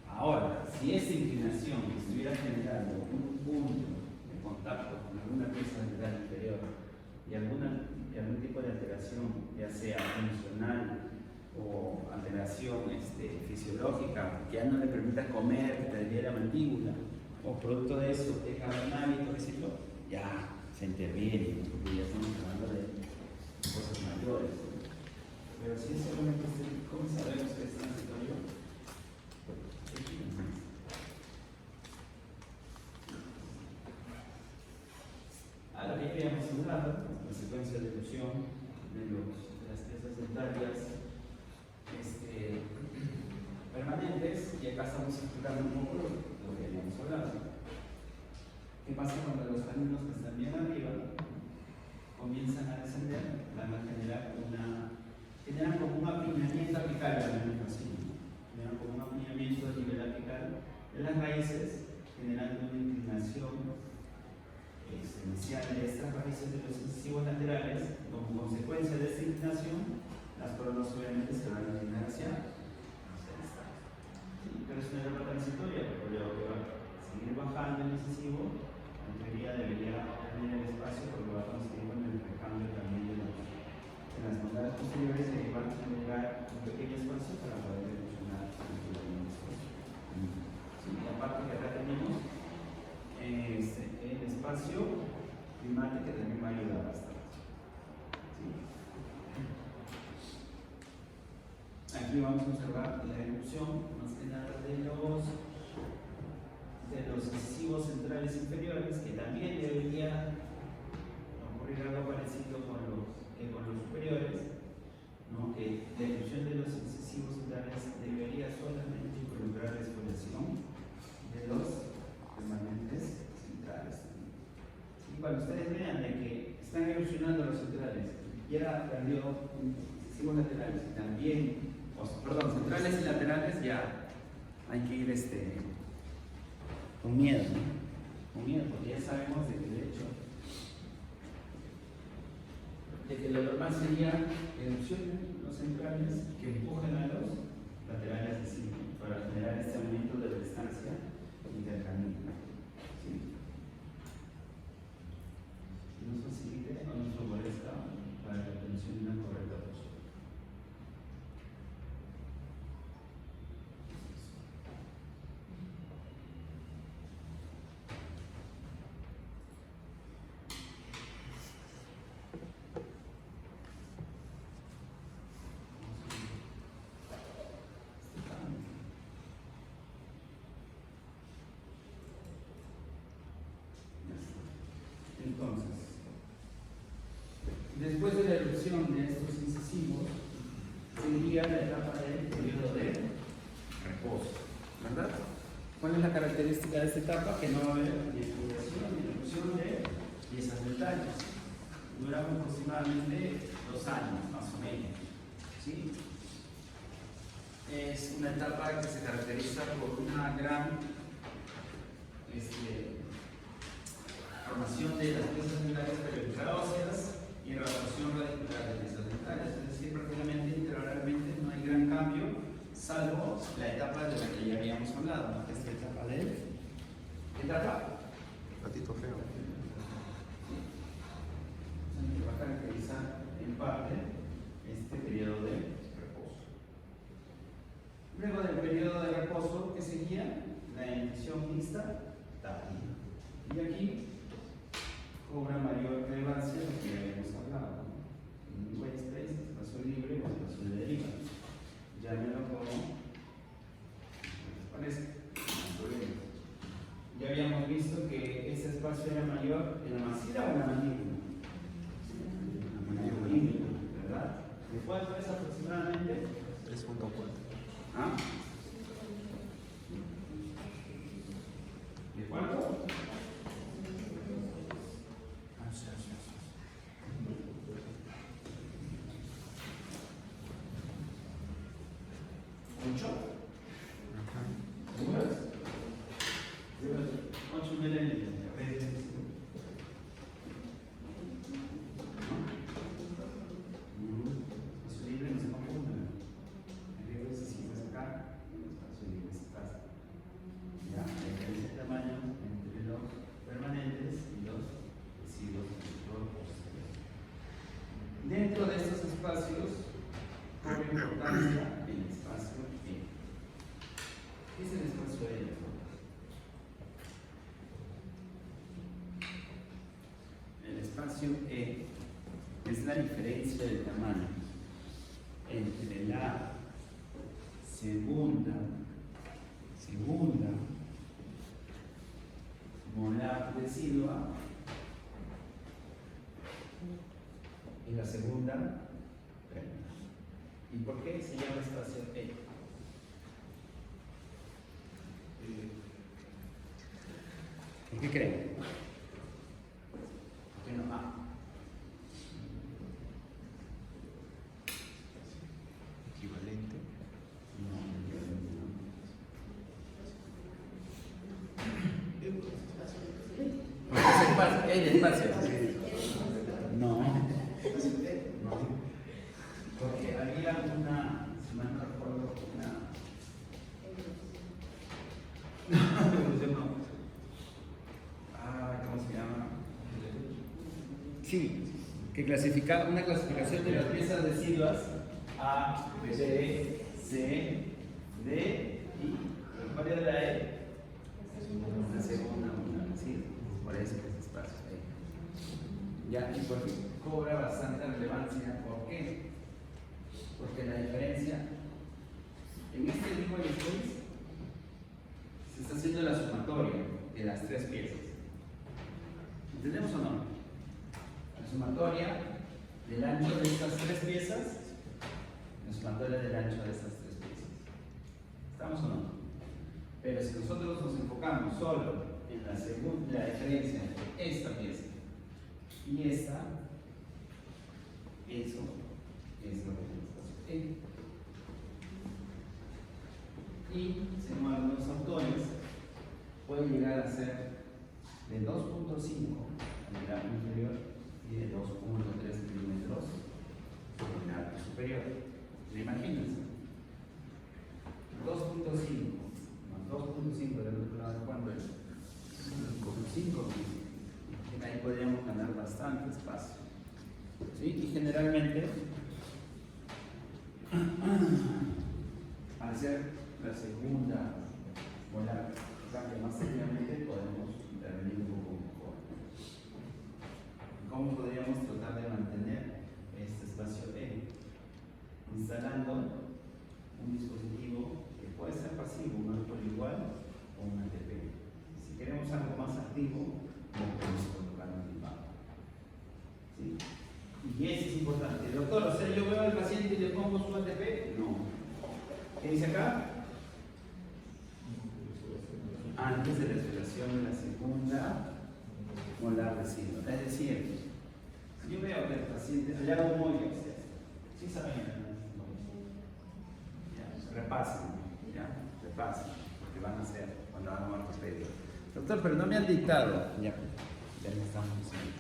Ahora, si esa inclinación estuviera generando un punto de contacto con alguna pieza lateral inferior y algún tipo de alteración, ya sea funcional o alteración fisiológica, que ya no le permita comer, que perdiera la mandíbula, o producto de eso, de cavernar y todo eso, ya se interviene, porque ya estamos hablando de cosas mayores. Pero si es solamente ¿cómo sabemos que es transitorio? Ahora ya habíamos hablado de la secuencia de evolución de las piezas dentarias permanentes, y acá estamos explicando un poco lo que habíamos hablado. ¿Qué pasa cuando los caninos que están bien arriba comienzan a descender? Van a generan como un apiñamiento apical, generan como un apiñamiento a nivel apical de las raíces, generando una inclinación inicial de estas raíces de los incisivos laterales. Como consecuencia de esta inclinación, las coronas obviamente se van a inclinar hacia el estado. Sí, pero es una etapa transitoria, porque luego que va a seguir bajando el incisivo, en teoría debería tener el espacio porque va a conseguir con el recambio también de las montadas posteriores, y van a generar un pequeño espacio para poder evolucionar tranquilamente. Sí, y aparte que acá tenemos el espacio primate que también va a ayudar bastante. ¿Sí? Aquí vamos a observar la evolución más que nada de los incisivos centrales inferiores, que también debería ocurrir algo parecido con los superiores, ¿no? Que la evolución de los incisivos centrales debería solamente involucrar la exfoliación de los permanentes centrales. Y cuando ustedes vean de que están evolucionando los centrales, ya perdió incisivos laterales y también, centrales y laterales, ya hay que ir con miedo, ¿no? Con miedo, porque ya sabemos de que de hecho de que lo normal sería que evolucionen los centrales, que empujen a los laterales así, para generar este aumento de la distancia intercanina. ¿Sí? Entonces, después de la erupción de estos incisivos, seguiría la etapa del periodo de reposo, ¿verdad? ¿Cuál es la característica de esta etapa? Que no va a haber ni exploración ni erupción de piezas dentales. Dura aproximadamente 2 años, más o menos. ¿Sí? Es una etapa que se caracteriza por una gran formación de las piezas dentales periódicas y evaluación radicular de piezas dentales, es decir, prácticamente integralmente no hay gran cambio, salvo la etapa de la que ya habíamos hablado, que es la etapa de ¿qué etapa? Patito feo. Que va a caracterizar en parte este periodo de reposo. Luego del periodo de reposo, que seguía la infección mixta tardía. Y aquí cobra mayor relevancia lo que ya habíamos hablado, ¿no? En un white space, espacio libre o espacio de deriva. Llámenlo como les parece, no hay problema. Ya habíamos visto que ese espacio era mayor en la maxila o en la mandíbula. En la mandíbula, ¿verdad? ¿De cuánto es aproximadamente? 3.4. ¿Ah? ¿De cuánto? ¿Mucho? ¿Cómo es? 8 milímetros. Espacio libre no se confunda. El libre se sigue acá, el espacio libre se pasa. Ya, hay diferencia de tamaño entre los permanentes y los residuos posteriores. Dentro de estos espacios, cobra importancia el espacio E. ¿Qué es el espacio E? El espacio E es la diferencia de tamaño entre la segunda molar decidua y la segunda premia. ¿Y por qué se llama espacio E? ¿Por qué creen? ¿Por qué no A? Equivalente. El espacio. No. Porque había una, si mal no recuerdo, ¿cómo se llama? Sí, que clasifica una clasificación de las piezas deciduas A, B, C, D y ¿cuál era la E? La segunda una, sí, por eso es espacio E. Ya, y porque cobra bastante relevancia. ¿Por qué? Porque la diferencia en este tipo de space se está haciendo la sumatoria de las 3 piezas. ¿Entendemos o no? La sumatoria del ancho de estas 3 piezas, la sumatoria del ancho de estas 3 piezas. ¿Estamos o no? Pero si nosotros nos enfocamos solo en la diferencia entre esta pieza y esta, eso es lo que tenemos que hacer. Y, según algunos autores, puede llegar a ser de 2.5 en el arco inferior y de 2.3 milímetros en el arco superior. Imagínense, 2.5 más 2.5 del otro lado, ¿cuánto es? 5. Ahí podríamos ganar bastante espacio. ¿Sí? Y generalmente, al ser la segunda molar cambia más seriamente, podemos intervenir un poco mejor. ¿Cómo podríamos tratar de mantener este espacio E? Instalando un dispositivo que puede ser pasivo, un alcohol igual o un ATP. Si queremos algo más activo, no podemos colocar un impacto. Y eso es importante. Doctor, o sea, yo veo al paciente y le pongo su ATP. No. ¿Qué dice acá? Antes de la expiración de la segunda molar residuo. Es decir, yo veo que el paciente, le hago muy bien, sí saben, repasen, porque van a hacer cuando hagan ortopedia. Doctor, pero no me han dictado. Ya me estamos diciendo.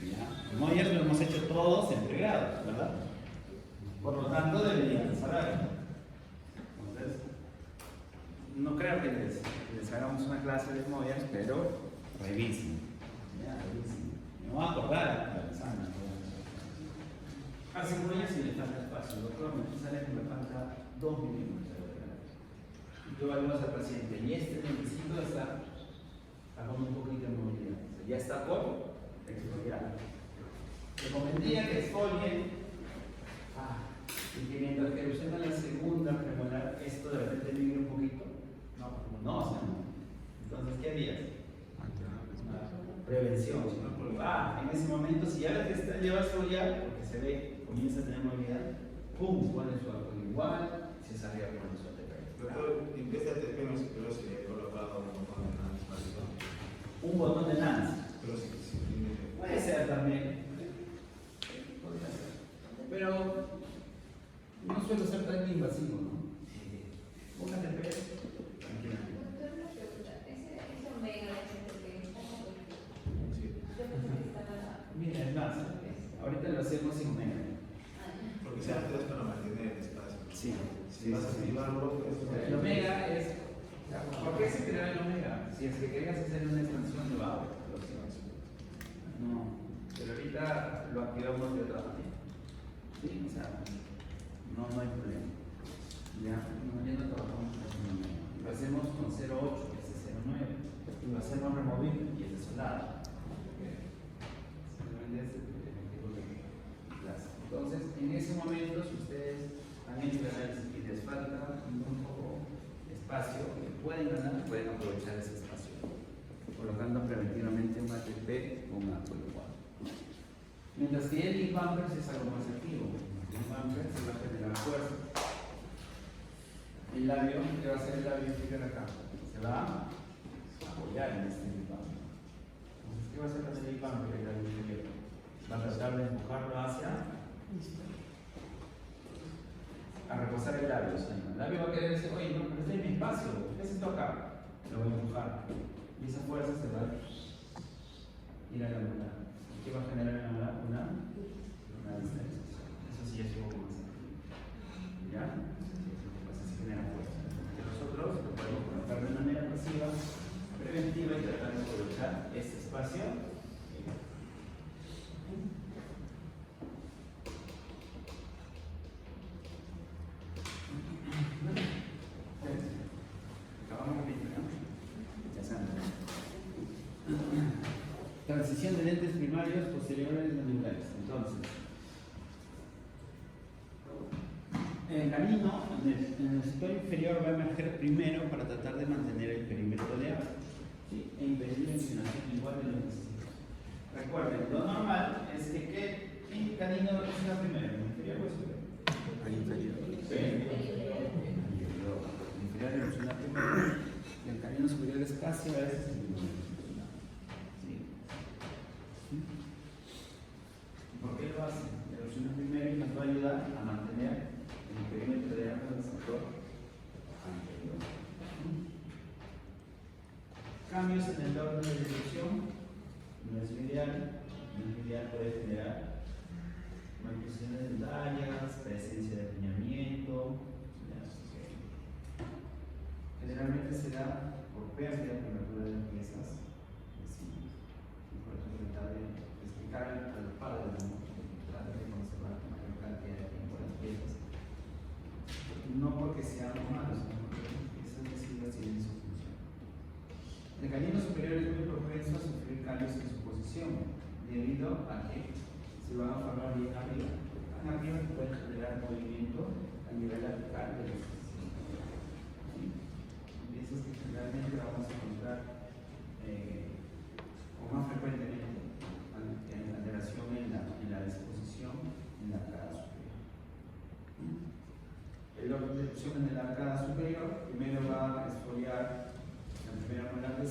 Ya. Moyer lo hemos hecho todos en pregrado, ¿verdad? Por lo tanto, deberían saber. Entonces, no creo que les hagamos una clase de Moyer, pero revisen. Ya, revisen. Me voy a acordar del examen. Hace Moyer si le falta espacio. Doctor, me sale que me falta 2 milímetros. Yo evalúo al paciente y este necesito estar hagamos un poquito de movilidad. Ya está por exfoliar. Recomendaría que exfolien y que mientras que erupciona la segunda premolar, esto de repente migre un poquito. No, o sea, no. Entonces, ¿qué harías? Prevención. En ese momento, si ya ves que está lleva a exfoliar, porque se ve, comienza a tener movilidad, ¡pum! Pone su alcohol igual, se sale a poner su ATP. Doctor, ¿en qué ATP no se creo si le he colocado un botón de NANS? Un botón de NANS. Pero si tiene... Puede ser también. Podría ser. Pero no suele ser tan invasivo, ¿no? Un ATP, tranquilamente. Doctor, una pregunta. Ese omega HTP está Mira, es más, ahorita lo hacemos sin omega. Porque se hace para mantener el espacio. Sí. Si vas a activarlo, El omega es. ¿Por qué se crea el omega? Si es que querías hacer una expansión de Bauer. No, pero ahorita lo activamos de otra manera. Sí, o sea, no hay problema. Ya no trabajamos con omega. Lo hacemos con 0,8, que es 0,9. Y lo hacemos removible, y es de soldado. Simplemente es el tipo de clase. Entonces, en ese momento, si ustedes han hecho el análisis y les falta un poco de espacio que pueden ganar, pueden aprovechar ese espacio, colocando preventivamente un ATP o un alcohol igual. Mientras que el Pampers es algo más activo. El Pampers se va a generar fuerza. El labio, ¿qué va a hacer el labio? Fíjate acá. Se va a apoyar en este Pampers. Entonces, ¿qué va a hacer el Pampers? El labio inferior va a tratar de empujarlo hacia a reposar el labio. O sea, el labio va a querer decir, oye, no, pero este es mi espacio, ¿qué haces tú acá? Lo voy a empujar. Y esa fuerza se va a ir a la molar. ¿Qué va a generar en la molar? Una distancia. Eso sí es un poco más activo. ¿Ya? Entonces se genera fuerza. Que nosotros lo podemos colocar de manera pasiva, preventiva y tratar de aprovechar este espacio. Transición de lentes primarios posteriores mandibulares. Entonces, el canino en el sector inferior va a emerger primero para tratar de mantener el perímetro de agua, ¿sí? E impedir la inclinación igual de los necesitos. Recuerden, lo normal es que ¿qué canino evoluciona primero? ¿El inferior o el superior? El inferior. El inferior evoluciona primero y el canino superior es casi a veces el último. ¿Por qué lo hacen? Evoluciona primero y nos va a ayudar a mantener el perímetro de agua del sector anterior. Cambios en el orden de distribución no es ideal. No es ideal, puede generar manifestaciones dentarias, presencia de apiñamiento. Generalmente se da por pérdida de prematura de piezas. Por eso tratar de explicar a los padres, ¿no? Tratar de conservar la mayor cantidad de tiempo las piezas. No porque sean malos, sino porque esas vesidas tienen su función. El canino superior es muy propenso a sufrir cambios en su posición, debido a que se van a formar bien arriba. Tan arriba que pueden generar movimiento a nivel apical de los sistemas. Piezas que generalmente vamos a encontrar o más frecuentemente alteración en la disposición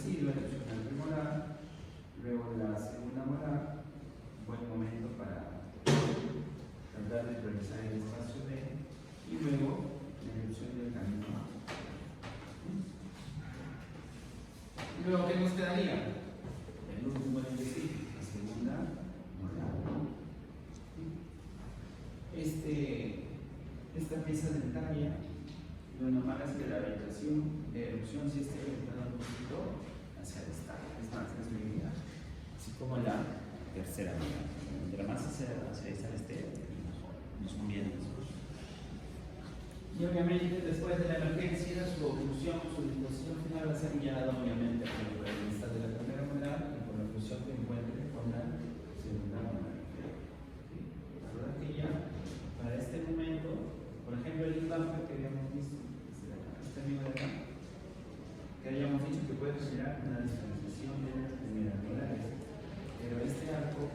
así, la erupción del premolar, luego la segunda molar, buen momento para tratar de realizar el espacio B, y luego la erupción del camino A. Luego, ¿qué nos quedaría? El último en decir, la segunda molar. Esta pieza dentaria, lo normal es que la orientación de erupción sí esté orientada un poquito hacia el estado, es más, es mi vida, así como la tercera molar. Entre más hacia el este, mejor, nos conviene. Y obviamente después de la emergencia, su oclusión, su disposición final va a ser guiada obviamente por el estado de la primera molar y por la oclusión que encuentre con la segunda molar. La verdad que ya, para este momento, por ejemplo, el impacto que habíamos visto, este amigo de acá, que habíamos dicho que puede generar una diferenciación de las primeras molares, pero este arco,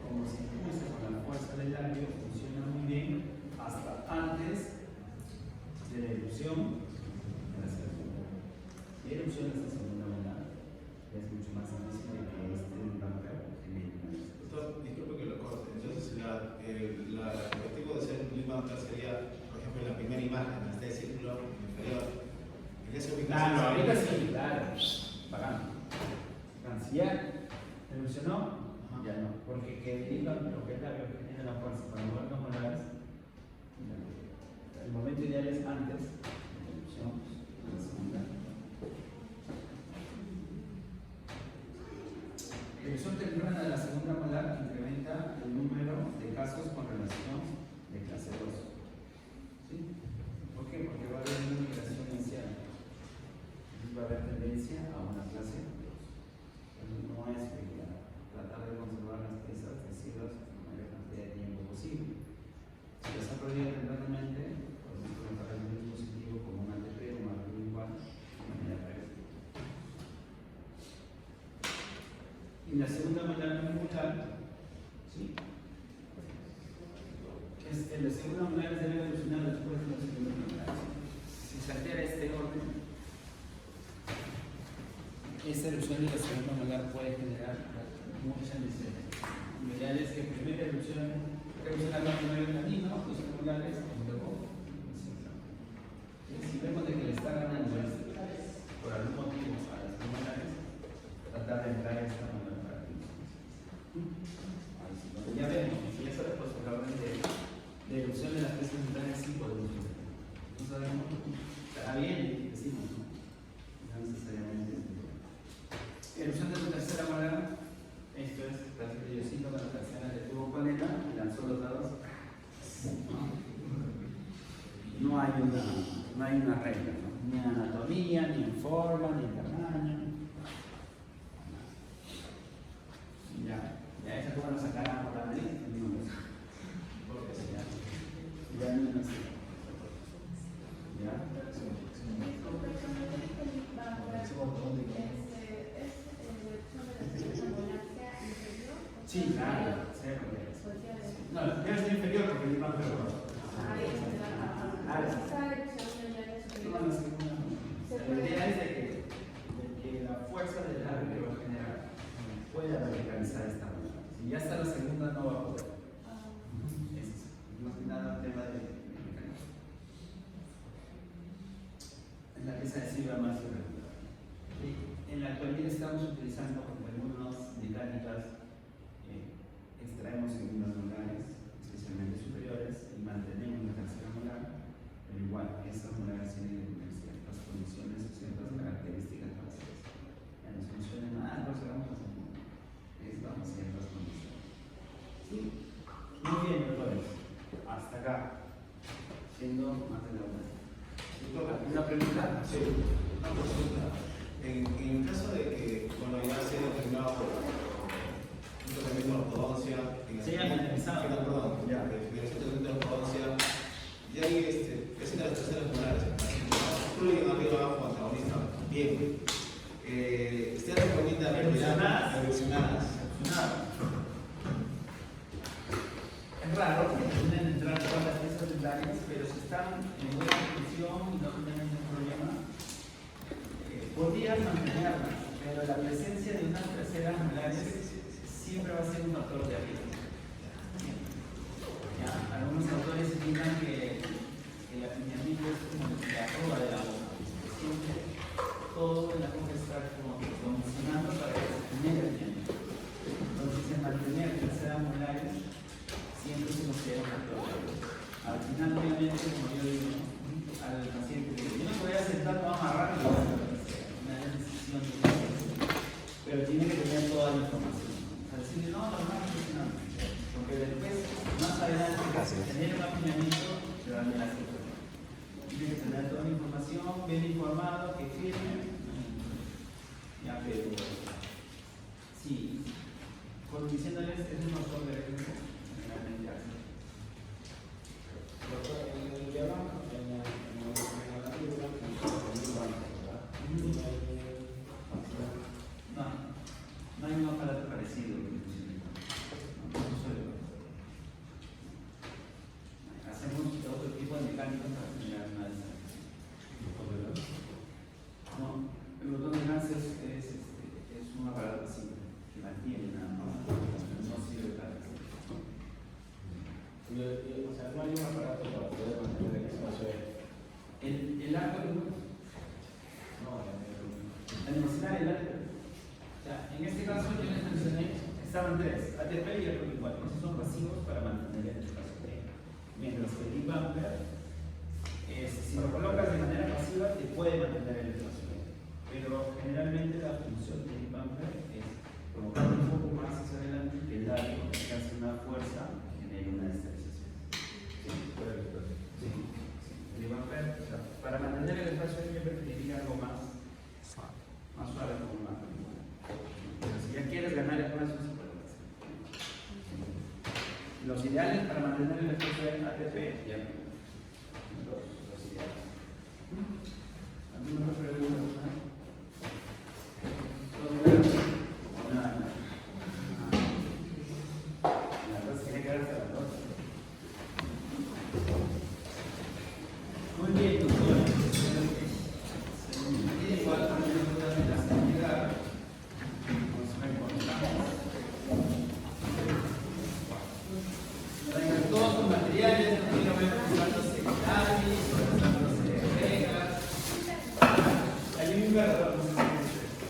como se impulsa con la fuerza del labio, funciona muy bien hasta antes de la erupción de la segunda. Y la erupción de esta segunda molar es mucho más difícil de que este impacto genere una distorsión. Doctor, disculpe que lo corte. Entonces, el objetivo de ser un Lee Bunker sería, por ejemplo, en la primera imagen, este círculo inferior. En ese Claro, ahorita sí, claro. Bacán. Si ya erupcionó, ya no. Porque que diga lo que es la biogenia de la fuerza para mover los molares, el momento ideal es antes de la erupción de la segunda. La erupción temprana de la segunda molar incrementa el número de casos con relación de clase 2. ¿Sí? ¿Por qué? Porque va a haber una migración inicial. Va a haber tendencia a una clase 2. Entonces no es tratar de conservar las piezas tejidas la mayor cantidad de tiempo posible. Si las ha perdido tempranamente, podemos colocar el mismo dispositivo como un ATP o un ATP igual de manera preventiva. Y la segunda molar molar, ¿sí? La segunda molar debe evolucionar después de la segunda molar. Si se altera este orden, esta erupción de la segunda molar puede generar muchas lesiones. Lo ideal es que primero erupcione la primera canino, los molares, y luego si vemos de que le está ganando por algún motivo a las molares, tratar de entrar a esta molar para que ya vemos, si eso es pues, la orden de erupción de las piezas dentales sí podemos ver. No sabemos, estará bien, decimos, no necesariamente. Erupción de la tercera molar, esto es Francisco Yosino con la tercera de tubo panela y lanzó los dados. No hay una regla, ¿no? Ni en anatomía, ni en forma, ni en tamaño. Ya esa cosa lo sacarán por la nariz, porque ya no es así. ¿Ya? Sí, claro, no, debe ser inferior porque el impacto es la idea es de que la fuerza del labio que va a generar pueda radicalizar esta molar. Si ya está la segunda, no va a poder. Es más que nada un tema de mecanismo. En la pieza adhesiva más irregular. En la actualidad estamos utilizando algunas mecánicas, extraemos algunos molares, especialmente superiores, y mantenemos la tercera molar, pero igual, esas molares tienen ciertas condiciones o ciertas características básicas. Ya nos funcionan más, no sabemos así. Necesitamos ciertas condiciones. ¿Sí? Muy bien, doctores. Hasta acá. Siendo más de la hora. ¿Una pregunta? Sí, una consulta. En el caso de que, bueno, ya se ha determinado un tratamiento de ortodoncia, Sí, ya finalizado. perdón, ya, finalización de ortodoncia, y ahí es de las terceras molares, fluyen arriba abajo antagonista. Bien. ¿Usted recomienda retirar evolucionadas? Es raro que pueden entrar todas las piezas dentales, pero si están en buena condición y no tienen ningún problema, podrían mantenerlas. pero la presencia de unas terceras molares siempre va a ser un factor de riesgo. Ya, algunos autores indican que el apiñamiento es como la roba de la boca. Siempre todo en la boca está como que funcionando para que se genere apiñamiento. Entonces, el mantener terceras molares siempre se considera un factor de riesgo. Al final, obviamente, como yo digo, al paciente le digo, yo no te voy a sentar, te voy a amarrar y voy a hacer una decisión de pero tiene que tener toda la información. O sea, decirle, no, normal, no. Porque después, más adelante, tener un apiñamiento, se va a dar la situación. Tiene que tener toda la información, bien informado, que firme. Ya, pero sí, con diciéndoles, es un factor de riesgo generalmente así. No hay un aparato parecido. Hacemos otro tipo de mecánicas para generar una descarga. No, el botón de gas es un aparato así, que mantiene nada más, no sirve para eso. O sea, no hay un aparato para poder mantener el espacio ahí. El arco de luz. No, Almacenar el arco. O sea, en este caso yo les mencioné, estaban tres, ATP y arco igual. Esos son pasivos para mantener el espacio. Mientras que el deep bumper, si lo colocas de manera pasiva, te puede mantener el espacio. Pero generalmente la función del deep bumper es colocar un poco más hacia adelante que el largo, que hace una fuerza que genere una estabilización. Sí. El deep bumper, o sea, para mantener el espacio yo preferiría algo más suave como una. Pero si ya quieres ganar espacio, se puede hacer. Los ideales para mantener el espacio en ATP, ya